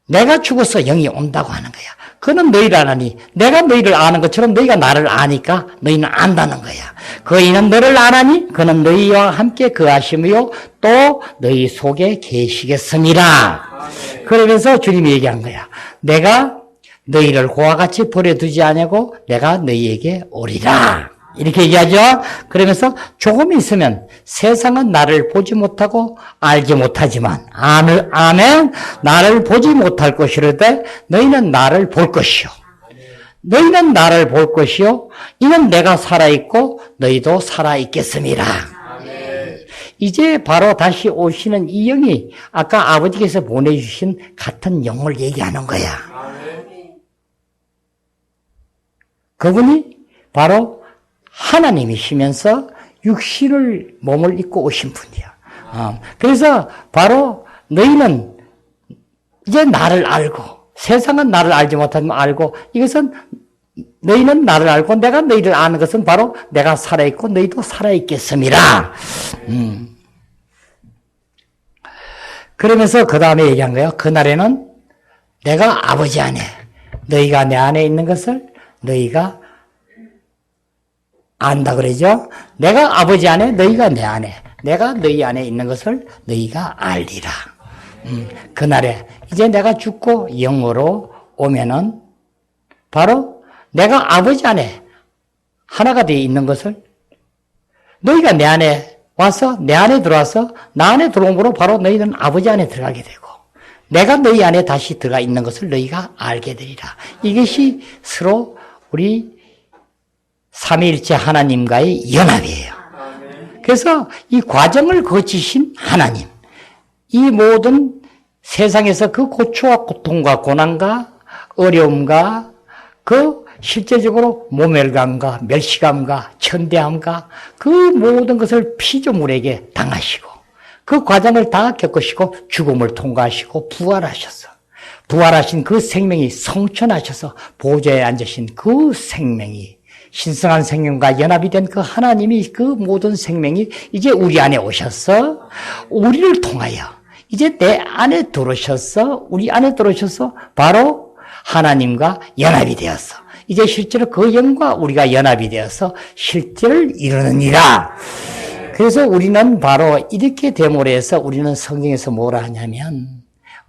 내가 죽어서 영이 온다고 하는 거야. 그는 너희를 아나니 내가 너희를 아는 것처럼 너희가 나를 아니까 너희는 안다는 거야. 그이는 너를 아나니 그는 너희와 함께 거하시며 또 너희 속에 계시겠습니다. 그러면서 주님이 얘기한 거야. 내가 너희를 그와 같이 버려두지 아니하고 내가 너희에게 오리라. 이렇게 얘기하죠. 그러면서 조금 있으면 세상은 나를 보지 못하고 알지 못하지만 아멘. 나를 보지 못할 것이로되 너희는 나를 볼 것이요. 너희는 나를 볼 것이요. 이는 내가 살아있고 너희도 살아있겠습니다. 이제 바로 다시 오시는 이 영이 아까 아버지께서 보내주신 같은 영을 얘기하는 거야. 그분이 바로 하나님이시면서 육신을 몸을 입고 오신 분이야. 그래서 바로 너희는 이제 나를 알고 세상은 나를 알지 못하지만 알고 이것은 너희는 나를 알고 내가 너희를 아는 것은 바로 내가 살아있고 너희도 살아있겠음이라. 그러면서 그 다음에 얘기한 거예요. 그날에는 내가 아버지 안에 너희가 내 안에 있는 것을 너희가 안다 그러죠. 내가 아버지 안에 너희가 내 안에 내가 너희 안에 있는 것을 너희가 알리라. 그날에 이제 내가 죽고 영으로 오면은 바로 내가 아버지 안에 하나가 되어 있는 것을 너희가 내 안에 와서 내 안에 들어와서 나 안에 들어옴으로 바로 너희는 아버지 안에 들어가게 되고 내가 너희 안에 다시 들어가 있는 것을 너희가 알게 되리라. 이것이 서로 우리 삼위일체 하나님과의 연합이에요. 그래서 이 과정을 거치신 하나님, 이 모든 세상에서 그 고초와 고통과 고난과 어려움과 그 실제적으로 모멸감과 멸시감과 천대함과 그 모든 것을 피조물에게 당하시고 그 과정을 다 겪으시고 죽음을 통과하시고 부활하셔서 부활하신 그 생명이 성천하셔서 보좌에 앉으신 그 생명이 신성한 생명과 연합이 된 그 하나님이 그 모든 생명이 이제 우리 안에 오셔서 우리를 통하여 이제 내 안에 들어오셔서 우리 안에 들어오셔서 바로 하나님과 연합이 되어서 이제 실제로 그 영과 우리가 연합이 되어서 실제를 이루느니라. 그래서 우리는 바로 이렇게 됨으로 해서 우리는 성경에서 뭐라 하냐면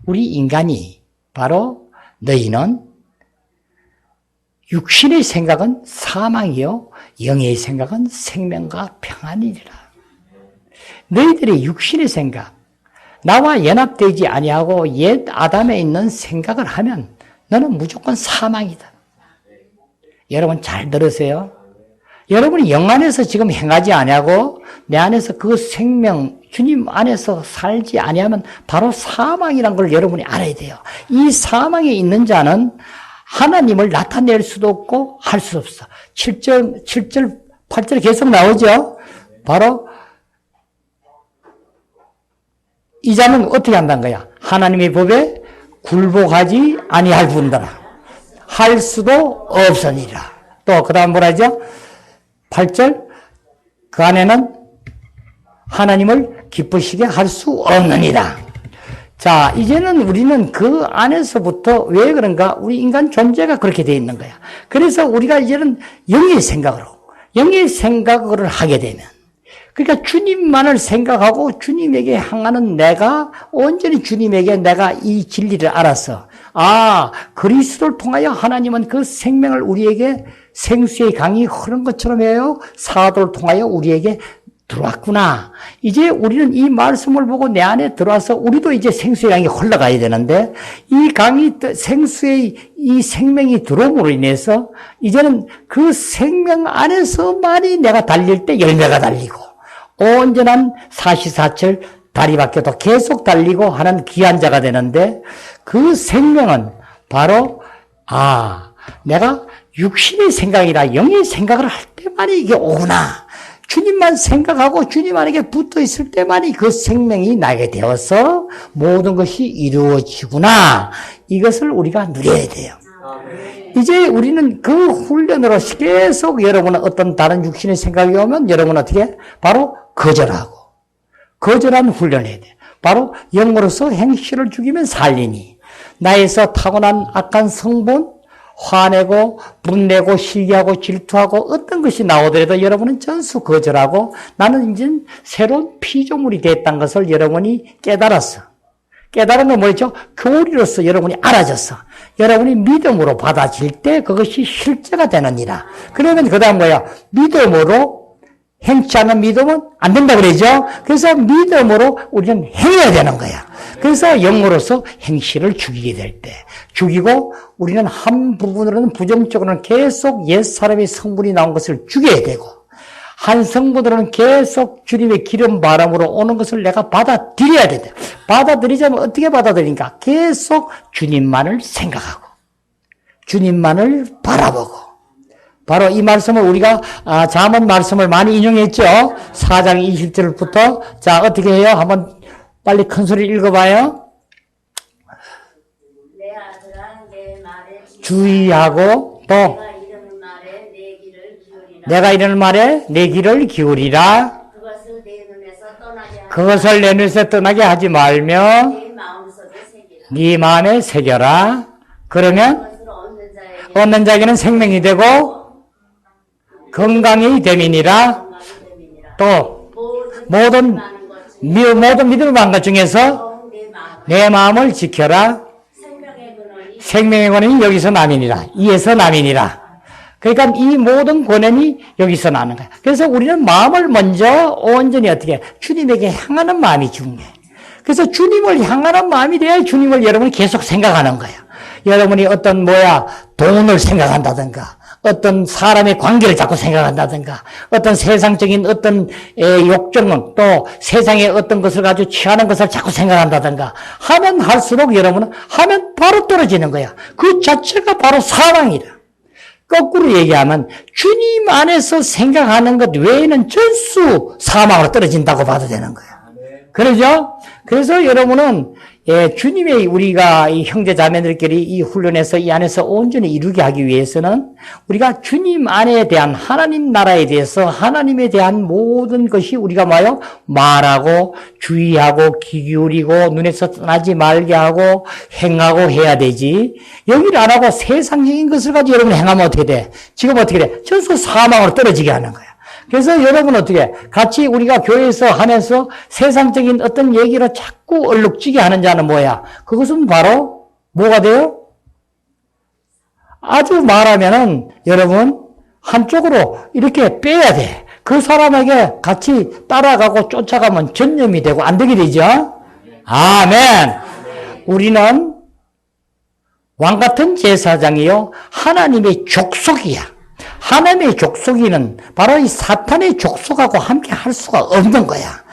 우리 인간이 바로 너희는 육신의 생각은 사망이요 영의 생각은 생명과 평안이니라. 너희들의 육신의 생각 나와 연합되지 아니하고 옛 아담에 있는 생각을 하면 너는 무조건 사망이다. 여러분 잘 들으세요. 여러분이 영 안에서 지금 행하지 아니하고 내 안에서 그 생명 주님 안에서 살지 아니하면 바로 사망이라는 걸 여러분이 알아야 돼요. 이 사망에 있는 자는 하나님을 나타낼 수도 없고 할 수 없어. 7절, 8절 계속 나오죠. 바로 이 자는 어떻게 한다는 거야? 하나님의 법에 굴복하지 아니할 뿐더라. 할 수도 없으니라. 또 그 다음 뭐라 하죠? 8절 그 안에는 하나님을 기쁘시게 할 수 없느니라. 자, 이제는 우리는 그 안에서부터 왜 그런가? 우리 인간 존재가 그렇게 되어 있는 거야. 그래서 우리가 이제는 영의 생각을 하게 되면, 그러니까 주님만을 생각하고 주님에게 향하는 내가 온전히 주님에게 내가 이 진리를 알아서, 아, 그리스도를 통하여 하나님은 그 생명을 우리에게 생수의 강이 흐른 것처럼 해요. 사도를 통하여 우리에게 들어왔구나. 이제 우리는 이 말씀을 보고 내 안에 들어와서 우리도 이제 생수의 강이 흘러가야 되는데, 이 강이, 생수의 이 생명이 들어옴으로 인해서 이제는 그 생명 안에서만이 내가 달릴 때 열매가 달리고, 온전한 사시사철 다리 밖에도 계속 달리고 하는 귀한 자가 되는데, 그 생명은 바로, 아, 내가 육신의 생각이라 영의 생각을 할 때만이 이게 오구나. 주님만 생각하고 주님 안에게 붙어 있을 때만이 그 생명이 나게 되어서 모든 것이 이루어지구나. 이것을 우리가 누려야 돼요. 이제 우리는 그 훈련으로 계속 여러분은 어떤 다른 육신의 생각이 오면 여러분은 어떻게? 바로 거절하는 훈련을 해야 돼. 바로 영으로서 행실을 죽이면 살리니. 나에서 타고난 악한 성분, 화내고 분내고 시기하고 질투하고 어떤 것이 나오더라도 여러분은 전수 거절하고 나는 이제 새로운 피조물이 됐다는 것을 여러분이 깨달았어. 깨달은 건 뭐였죠? 교리로서 여러분이 알아졌어. 여러분이 믿음으로 받아질 때 그것이 실제가 되느니라. 그러면 그 다음 뭐야? 믿음으로 행치 않는 믿음은 안 된다고 그러죠? 그래서 믿음으로 우리는 행해야 되는 거야. 그래서 영으로서 행실을 죽이게 될 때, 죽이고 우리는 한 부분으로는 부정적으로는 계속 옛사람의 성분이 나온 것을 죽여야 되고, 한 성분으로는 계속 주님의 기름 바람으로 오는 것을 내가 받아들여야 된다. 받아들이자면 어떻게 받아들인가? 계속 주님만을 생각하고, 주님만을 바라보고, 바로 이 말씀을 우리가 잠언 말씀을 많이 인용했죠. 4장 20절부터 자 어떻게 해요? 한번 빨리 큰 소리 읽어봐요.
내 아들아 내 말에
주의하고 또 내가 이르는 말에 내 귀를 기울이라. 그것을 내 눈에서 떠나게 하지 말며 네 마음에 새겨라. 그러면 얻는 자에게는 생명이 되고 건강이 됨이니라. 또 모든 믿음을 받는 것 중에서 내 마음을 지켜라. 생명의 권한이 여기서 남이니라. 이에서 남이니라. 그러니까 이 모든 권한이 여기서 나는 거야. 그래서 우리는 마음을 먼저 온전히 어떻게 주님에게 향하는 마음이 중요해. 그래서 주님을 향하는 마음이 돼야 주님을 여러분이 계속 생각하는 거야. 여러분이 어떤 돈을 생각한다든가 어떤 사람의 관계를 자꾸 생각한다든가 어떤 세상적인 어떤 욕정은 또 세상의 어떤 것을 가지고 취하는 것을 자꾸 생각한다든가 하면 할수록 여러분은 하면 바로 떨어지는 거야. 그 자체가 바로 사랑이라. 거꾸로 얘기하면 주님 안에서 생각하는 것 외에는 전수 사망으로 떨어진다고 봐도 되는 거야. 그러죠? 그래서 여러분은 주님의 우리가 이 형제 자매들끼리 이 훈련에서 이 안에서 온전히 이루게 하기 위해서는 우리가 주님 안에 대한 하나님 나라에 대해서 하나님에 대한 모든 것이 우리가 말하고 주의하고 귀 기울이고 눈에서 떠나지 말게 하고 행하고 해야 되지. 여기를 안 하고 세상적인 것을 가지고 여러분이 행하면 어떻게 돼? 지금 어떻게 돼? 전수 사망으로 떨어지게 하는 거야. 그래서 여러분 어떻게 같이 우리가 교회에서 하면서 세상적인 어떤 얘기로 자꾸 얼룩지게 하는 자는 뭐야? 그것은 바로 뭐가 돼요? 아주 말하면은 여러분 한쪽으로 이렇게 빼야 돼. 그 사람에게 같이 따라가고 쫓아가면 전념이 되고 안 되게 되죠? 아멘. 우리는 왕 같은 제사장이요 하나님의 족속이야. 하나님의 족속이는 바로 이 사탄의 족속하고 함께 할 수가 없는 거야.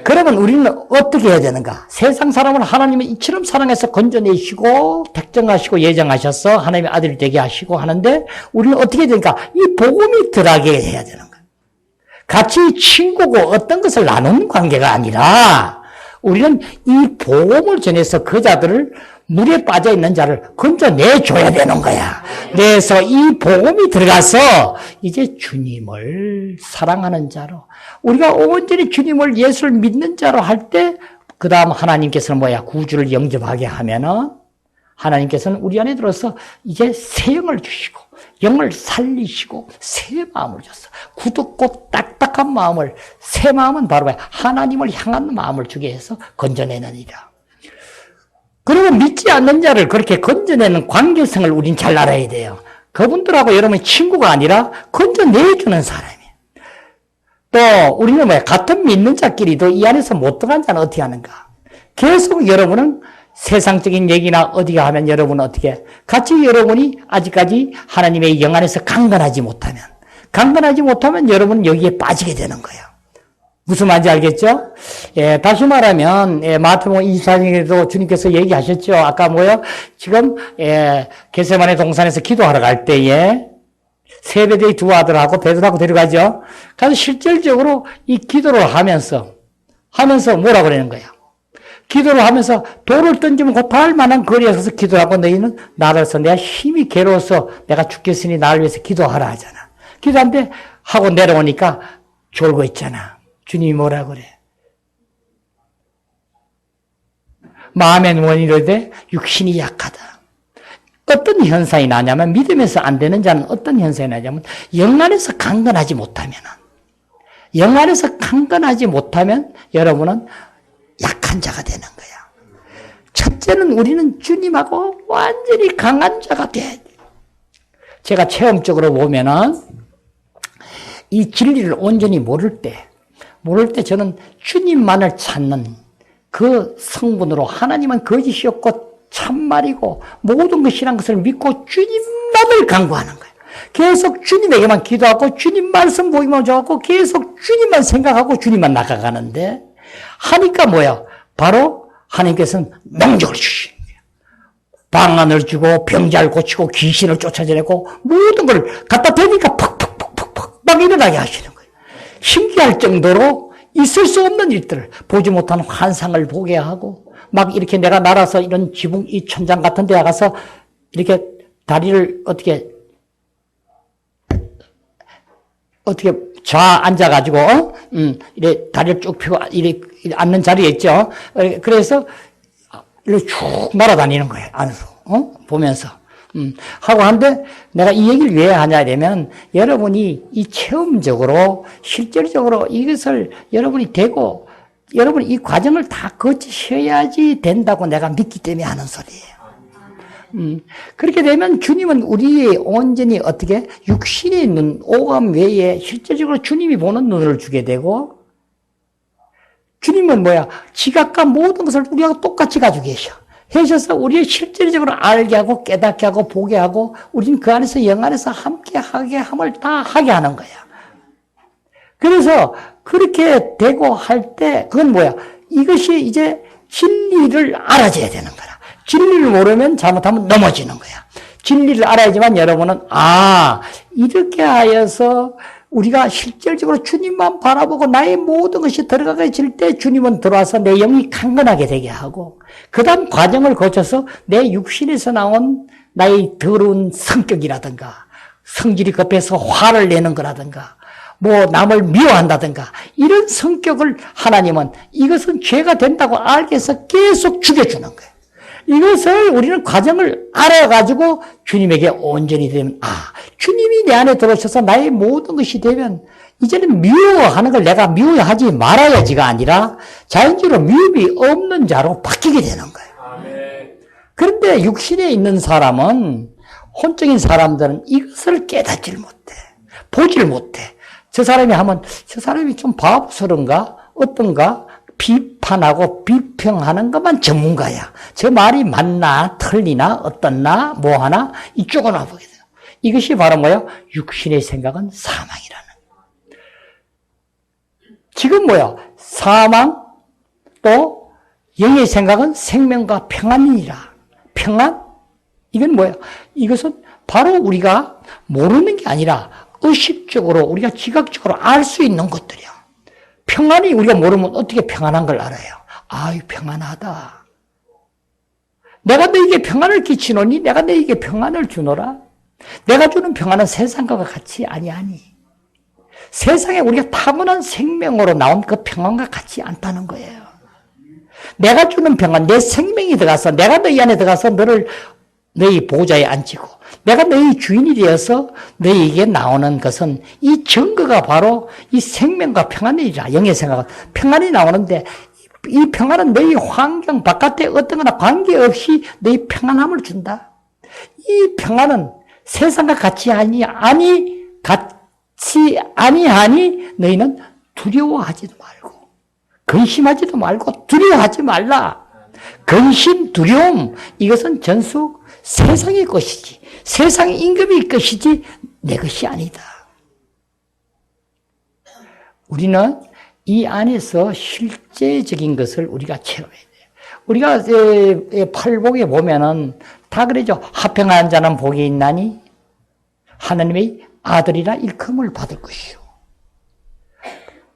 그러면 우리는 어떻게 해야 되는가? 세상 사람을 하나님이 이처럼 사랑해서 건져내시고 택정하시고 예정하셔서 하나님의 아들이 되게 하시고 하는데 우리는 어떻게 해야 되는가? 이 복음이 들어가게 해야 되는 거야. 같이 친구고 어떤 것을 나누는 관계가 아니라 우리는 이 복음을 전해서 그 자들을 물에 빠져 있는 자를 건져내줘야 되는 거야. 그래서 이 복음이 들어가서 이제 주님을 사랑하는 자로, 우리가 온전히 주님을, 예수를 믿는 자로 할 때, 그 다음 하나님께서는 뭐야? 구주를 영접하게 하면은 하나님께서는 우리 안에 들어서 이제 새 영을 주시고 영을 살리시고 새 마음을 줬어. 굳었고 딱딱한 마음을, 새 마음은 바로 하나님을 향한 마음을 주게 해서 건져내느니라. 그리고 믿지 않는 자를 그렇게 건져내는 관계성을 우린 잘 알아야 돼요. 그분들하고 여러분이 친구가 아니라 건져내주는 사람이에요. 또 우리는 뭐야? 같은 믿는 자끼리도 이 안에서 못 들어간 자는 어떻게 하는가? 계속 여러분은 세상적인 얘기나 어디가 하면 여러분은 어떻게, 같이 여러분이 아직까지 하나님의 영 안에서 강건하지 못하면 여러분은 여기에 빠지게 되는 거예요. 무슨 말인지 알겠죠? 예, 다시 말하면, 예, 마태복음 24장에도 주님께서 얘기하셨죠. 아까 뭐요? 지금, 예, 겟세마네 동산에서 기도하러 갈 때에 세베대의 두 아들하고 베드로하고 데려가죠. 그래서 실질적으로 이 기도를 하면서 뭐라고 그러는 거예요? 기도를 하면서 돌을 던지면 곧 닿을 만한 거리에 서서 기도하고, 너희는 나라서 내가 힘이 괴로워서 내가 죽겠으니 나를 위해서 기도하라 하잖아. 기도한데 하고 내려오니까 졸고 있잖아. 주님이 뭐라 그래? 마음의 원이 이르되 육신이 약하다. 어떤 현상이 나냐면, 믿음에서 안 되는 자는 어떤 현상이 나냐면, 영 안에서 강건하지 못하면 여러분은 약한 자가 되는 거야. 첫째는 우리는 주님하고 완전히 강한 자가 돼. 제가 체험적으로 보면은 이 진리를 온전히 모를 때 저는 주님만을 찾는 그 성분으로, 하나님은 거짓이었고 참말이고 모든 것이란 것을 믿고 주님만을 간구하는 거예요. 계속 주님에게만 기도하고 주님 말씀 보기만 좋아하고 계속 주님만 생각하고 주님만 나가가는데, 하니까 뭐야? 바로 하나님께서는 능력을 주시는 거예요. 방안을 주고 병자를 고치고 귀신을 쫓아내고 모든 걸 갖다 대니까 팍팍팍팍팍 막 일어나게 하시는 거예요. 신기할 정도로 있을 수 없는 일들을, 보지 못한 환상을 보게 하고, 막 이렇게 내가 날아서 이런 지붕, 이 천장 같은 데 가서 이렇게 다리를 어떻게 좌 앉아가지고, 이렇게 다리를 쭉 펴고, 이렇게 앉는 자리에 있죠. 그래서, 이렇게 쭉 날아다니는 거예요. 안에서, 보면서. 하고 한데, 내가 이 얘기를 왜 하냐면, 여러분이 이 체험적으로, 실질적으로 이것을 여러분이 되고, 여러분이 이 과정을 다 거치셔야지 된다고 내가 믿기 때문에 하는 소리예요. 그렇게 되면 주님은 우리의 온전히 어떻게 육신의 눈, 오감 외에 실질적으로 주님이 보는 눈을 주게 되고, 주님은 뭐야? 지각과 모든 것을 우리하고 똑같이 가지고 계셔서 우리의 실질적으로 알게 하고 깨닫게 하고 보게 하고, 우리는 그 안에서 영 안에서 함께 하게 함을 다 하게 하는 거야. 그래서 그렇게 되고 할 때 그건 뭐야? 이것이 이제 진리를 알아줘야 되는 거야. 진리를 모르면 잘못하면 넘어지는 거야. 진리를 알아야지만 여러분은, 이렇게 하여서 우리가 실질적으로 주님만 바라보고 나의 모든 것이 들어가질 때 주님은 들어와서 내 영이 강건하게 되게 하고, 그 다음 과정을 거쳐서 내 육신에서 나온 나의 더러운 성격이라든가, 성질이 급해서 화를 내는 거라든가, 뭐 남을 미워한다든가, 이런 성격을 하나님은 이것은 죄가 된다고 알게 해서 계속 죽여주는 거예요. 이것을 우리는 과정을 알아가지고 주님에게 온전히 되면, 주님이 내 안에 들어오셔서 나의 모든 것이 되면 이제는 미워하는 걸 내가 미워하지 말아야지가 아니라 자연적으로 미움이 없는 자로 바뀌게 되는 거예요. 그런데 육신에 있는 사람은, 혼적인 사람들은 이것을 깨닫질 못해. 보질 못해. 저 사람이 하면 저 사람이 좀 바보스러운가? 어떤가? 비판하고 비평하는 것만 전문가야. 저 말이 맞나 틀리나 어떻나 뭐하나 이쪽은 와보게 돼요. 이것이 바로 뭐야? 육신의 생각은 사망이라는 거야. 지금 뭐야? 사망 또 영의 생각은 생명과 평안이라. 평안? 이건 뭐야? 이것은 바로 우리가 모르는 게 아니라 의식적으로 우리가 지각적으로 알 수 있는 것들이야. 평안이 우리가 모르면 어떻게 평안한 걸 알아요? 평안하다. 내가 너에게 평안을 끼치노니 내가 너에게 평안을 주노라. 내가 주는 평안은 세상과 같이 아니하니. 세상에 우리가 타고난 생명으로 나온 그 평안과 같지 않다는 거예요. 내가 주는 평안, 내 생명이 들어가서 내가 너희 안에 들어가서 너를 너희 보좌에 앉히고 내가 너희 주인이 되어서 너희에게 나오는 것은 이 증거가 바로 이 생명과 평안이라. 영의 생각은 평안이 나오는데 이 평안은 너희 환경 바깥에 어떤 거나 관계없이 너희 평안함을 준다. 이 평안은 세상과 같이 아니하니 너희는 두려워하지도 말고 근심하지도 말고 두려워하지 말라. 근심, 두려움 이것은 전수 세상의 것이지 세상의 임금의 것이지 내 것이 아니다. 우리는 이 안에서 실제적인 것을 우리가 체험해야 돼요. 우리가 팔복에 보면은 다 그러죠. 화평한 자는 복이 있나니 하나님의 아들이라 일컬음을 받을 것이요.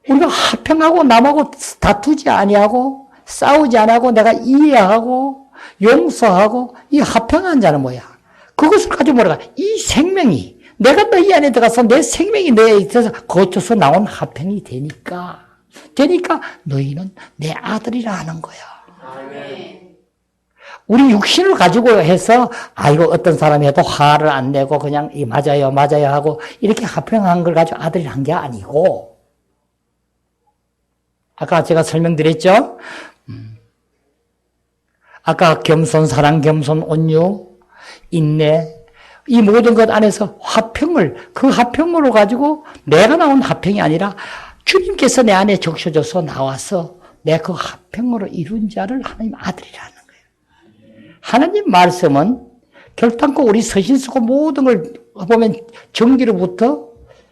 우리가 화평하고 남하고 다투지 아니하고 싸우지 아니하고 내가 이해하고 용서하고 이 화평한 자는 뭐야? 그것을 가지고 뭐라 이 생명이 내가 너희 안에 들어가서 내 생명이 너에 있어서 거쳐서 나온 화평이 되니까 너희는 내 아들이라 하는 거야.
아멘.
우리 육신을 가지고 해서 이거 어떤 사람이 해도 화를 안 내고 그냥 맞아요 하고 이렇게 화평한 걸 가지고 아들이라 한 게 아니고 아까 제가 설명드렸죠? 아까 겸손, 사랑, 겸손, 온유, 인내 이 모든 것 안에서 그 화평으로 가지고 내가 나온 화평이 아니라 주님께서 내 안에 적셔져서 나와서 내 그 화평으로 이룬 자를 하나님 아들이라는 거예요. 하나님 말씀은 결단코 우리 서신 쓰고 모든 걸 보면 정기로부터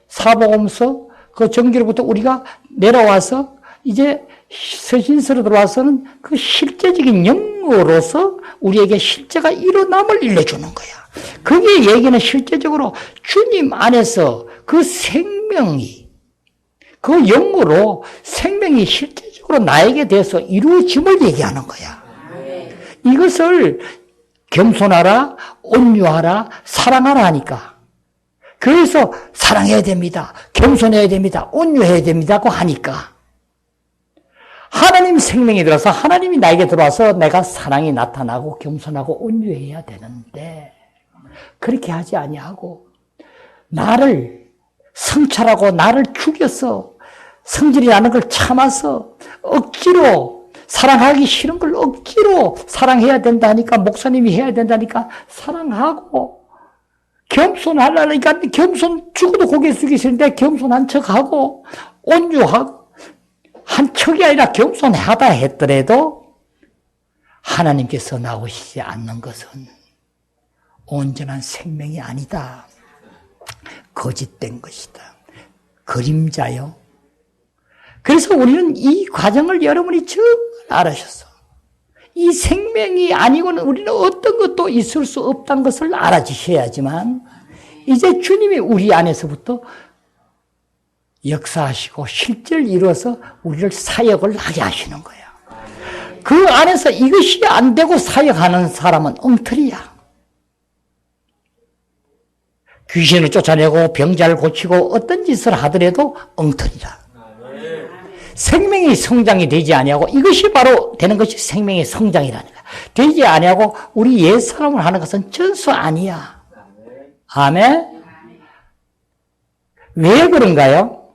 사복음서 그 정기로부터 우리가 내려와서 이제 서신서로 들어와서는 그 실제적인 영으로서 우리에게 실제가 일어남을 일러주는 거야. 그게 얘기는 실제적으로 주님 안에서 그 생명이 그 영으로 생명이 실제적으로 나에게 대해서 이루어짐을 얘기하는 거야. 이것을 겸손하라, 온유하라, 사랑하라 하니까. 그래서 사랑해야 됩니다. 겸손해야 됩니다. 온유해야 됩니다고 하니까. 하나님 생명이 들어서 하나님이 나에게 들어와서 내가 사랑이 나타나고 겸손하고 온유해야 되는데 그렇게 하지 아니하고 나를 성찰하고 나를 죽여서 성질이라는 걸 참아서 억지로 사랑하기 싫은 걸 억지로 사랑해야 된다니까 목사님이 해야 된다니까 사랑하고 겸손하려니까 겸손 죽어도 고개 숙이기 싫은데 겸손한 척하고 온유하고 한 척이 아니라 겸손하다 했더라도 하나님께서 나오시지 않는 것은 온전한 생명이 아니다. 거짓된 것이다. 그림자요. 그래서 우리는 이 과정을 여러분이 정말 알으셨어. 이 생명이 아니고는 우리는 어떤 것도 있을 수 없다는 것을 알아주셔야지만 이제 주님이 우리 안에서부터 역사하시고 실제를 이루어서 우리를 사역을 하게 하시는 거야. 그 안에서 이것이 안 되고 사역하는 사람은 엉터리야. 귀신을 쫓아내고 병자를 고치고 어떤 짓을 하더라도 엉터리라. 생명의 성장이 되지 아니하고 이것이 바로 되는 것이 생명의 성장이라는 거야. 되지 아니하고 우리 옛사람을 하는 것은 전수 아니야. 아멘. 왜 그런가요?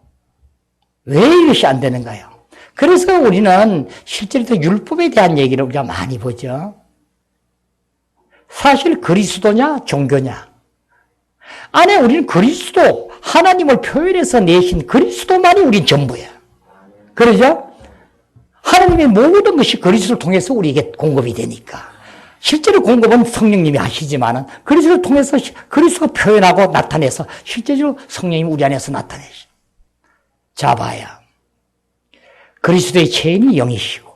왜 이것이 안 되는가요? 그래서 우리는 실제로 율법에 대한 얘기를 우리가 많이 보죠. 사실 그리스도냐 종교냐? 안에 우리는 그리스도 하나님을 표현해서 내신 그리스도만이 우린 전부예요. 그러죠? 하나님의 모든 것이 그리스도를 통해서 우리에게 공급이 되니까. 실제로 공급은 성령님이 하시지만은 그리스도를 통해서 그리스도가 표현하고 나타내서 실제로 성령님이 우리 안에서 나타내시. 자 봐야. 그리스도의 체인이 영이시고.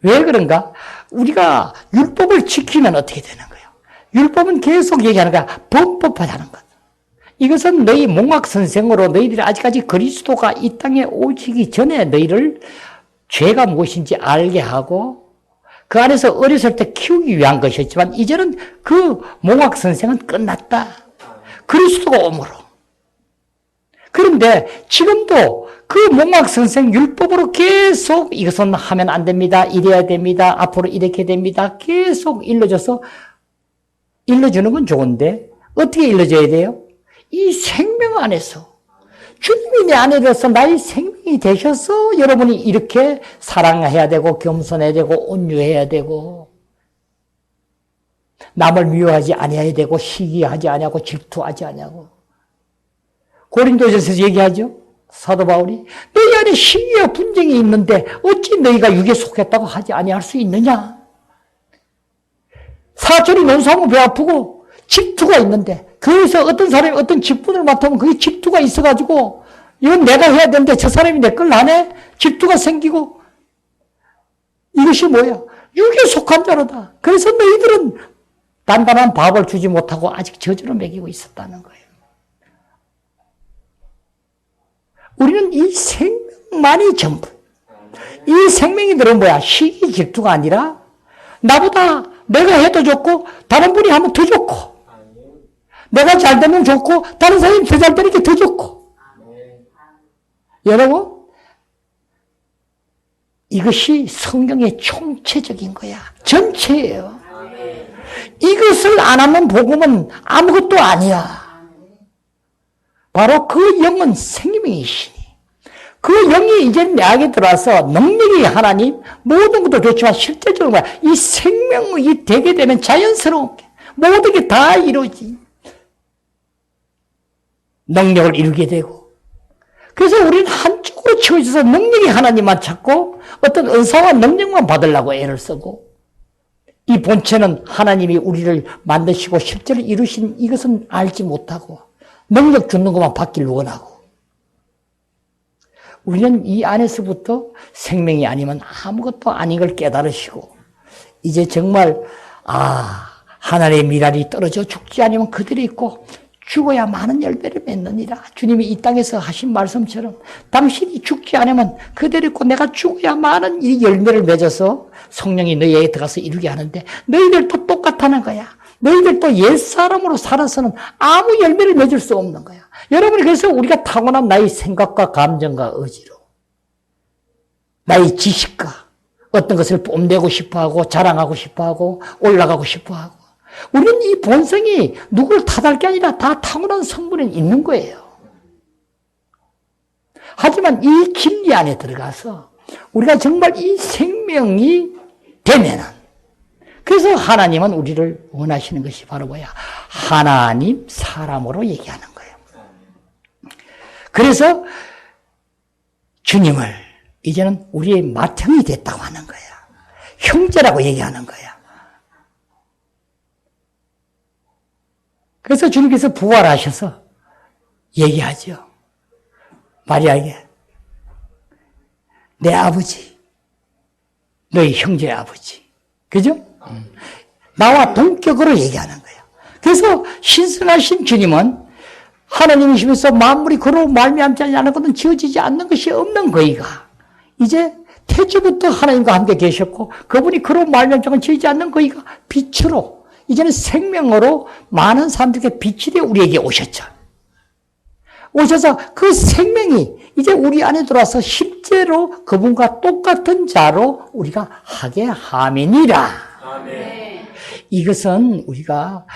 왜 그런가? 우리가 율법을 지키면 어떻게 되는 거예요? 율법은 계속 얘기하는 거야. 범법하자는 것. 이것은 너희 몽학선생으로 너희들이 아직까지 그리스도가 이 땅에 오시기 전에 너희를 죄가 무엇인지 알게 하고 그 안에서 어렸을 때 키우기 위한 것이었지만 이제는 그 몽학 선생은 끝났다. 그리스도가 오므로. 그런데 지금도 그 몽학 선생 율법으로 계속 이것은 하면 안 됩니다. 이래야 됩니다. 앞으로 이렇게 됩니다. 계속 일러줘서 일러주는 건 좋은데 어떻게 일러줘야 돼요? 이 생명 안에서 주님이 내 안에 들어서 나의 생명이 되셔서 여러분이 이렇게 사랑해야 되고 겸손해야 되고 온유해야 되고 남을 미워하지 아니해야 되고 시기하지 아니하고 질투하지 아니하고 고린도전서에서 얘기하죠. 사도 바울이 너희 안에 시기와 분쟁이 있는데 어찌 너희가 육에 속했다고 하지 아니할 수 있느냐. 사촌이 논사하면 배 아프고 질투가 있는데 거기서 어떤 사람이 어떤 직분을 맡으면 그게 질투가 있어가지고 이건 내가 해야 되는데 저 사람이 내 걸 안 해? 질투가 생기고 이것이 뭐야? 육에 속한 자로다. 그래서 너희들은 단단한 밥을 주지 못하고 아직 저주로 먹이고 있었다는 거예요. 우리는 이 생명만이 전부. 이 생명이들은 뭐야? 시기 질투가 아니라 나보다 내가 해도 좋고 다른 분이 하면 더 좋고 내가 잘 되면 좋고 다른 사람이 더 잘 되니까 더 좋고 여러분 이것이 성경의 총체적인 거야. 전체예요. 이것을 안 하면 복음은 아무것도 아니야. 바로 그 영은 생명이시니 그 영이 이제 내게 들어와서 능력이 하나님 모든 것도 좋지만 실제적으로 이 생명이 되게 되면 자연스럽게 모든 게 다 이루어지 능력을 이루게 되고 그래서 우리는 한쪽으로 치워져서 능력이 하나님만 찾고 어떤 은사와 능력만 받으려고 애를 쓰고 이 본체는 하나님이 우리를 만드시고 실제로 이루신 이것은 알지 못하고 능력 주는 것만 받기를 원하고 우리는 이 안에서부터 생명이 아니면 아무것도 아닌 걸 깨달으시고 이제 정말 하늘의 미랄이 떨어져 죽지 않으면 그들이 있고 죽어야 많은 열매를 맺느니라. 주님이 이 땅에서 하신 말씀처럼 당신이 죽지 않으면 그대로 있고 내가 죽어야 많은 이 열매를 맺어서 성령이 너희에게 들어가서 이루게 하는데 너희들도 똑같다는 거야. 너희들도 옛사람으로 살아서는 아무 열매를 맺을 수 없는 거야. 여러분이 그래서 우리가 타고난 나의 생각과 감정과 의지로 나의 지식과 어떤 것을 뽐내고 싶어하고 자랑하고 싶어하고 올라가고 싶어하고 우리는 이 본성이 누구를 탓할 게 아니라 다 타고난 성분은 있는 거예요. 하지만 이 진리 안에 들어가서 우리가 정말 이 생명이 되면은 그래서 하나님은 우리를 원하시는 것이 바로 뭐야? 하나님 사람으로 얘기하는 거예요. 그래서 주님을 이제는 우리의 맏형이 됐다고 하는 거야. 형제라고 얘기하는 거야. 그래서 주님께서 부활하셔서 얘기하죠. 마리아에게 내 아버지, 너희 형제의 아버지. 그죠? 나와 동격으로 얘기하는 거예요. 그래서 신성하신 주님은 하나님이시면서 만물이 그로 말미암지 않는 것은 지어지지 않는 것이 없는 거이가 이제 태초부터 하나님과 함께 계셨고 그분이 그로 말미암지 지어지지 않는 거이가 빛으로 이제는 생명으로 많은 사람들에게 빛이 되어 우리에게 오셨죠. 오셔서 그 생명이 이제 우리 안에 들어와서 실제로 그분과 똑같은 자로 우리가 하게 함이니라. 아멘. 이것은 우리가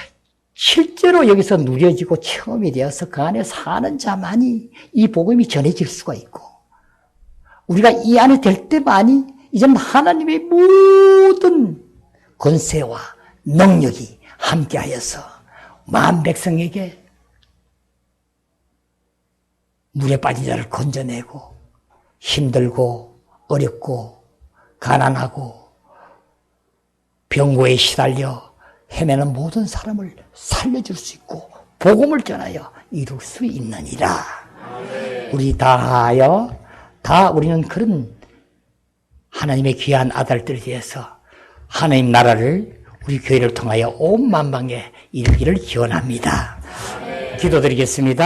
실제로 여기서 누려지고 체험이 되어서 그 안에 사는 자만이 이 복음이 전해질 수가 있고 우리가 이 안에 될 때만이 이제는 하나님의 모든 권세와 능력이 함께하여서 만 백성에게 물에 빠진 자를 건져내고 힘들고 어렵고 가난하고 병고에 시달려 헤매는 모든 사람을 살려줄 수 있고 복음을 전하여 이룰 수 있느니라. 우리 다하여 다 우리는 그런 하나님의 귀한 아들들에 대해서 하나님 나라를 우리 교회를 통하여 온 만방에 이루기를 기원합니다. 기도드리겠습니다.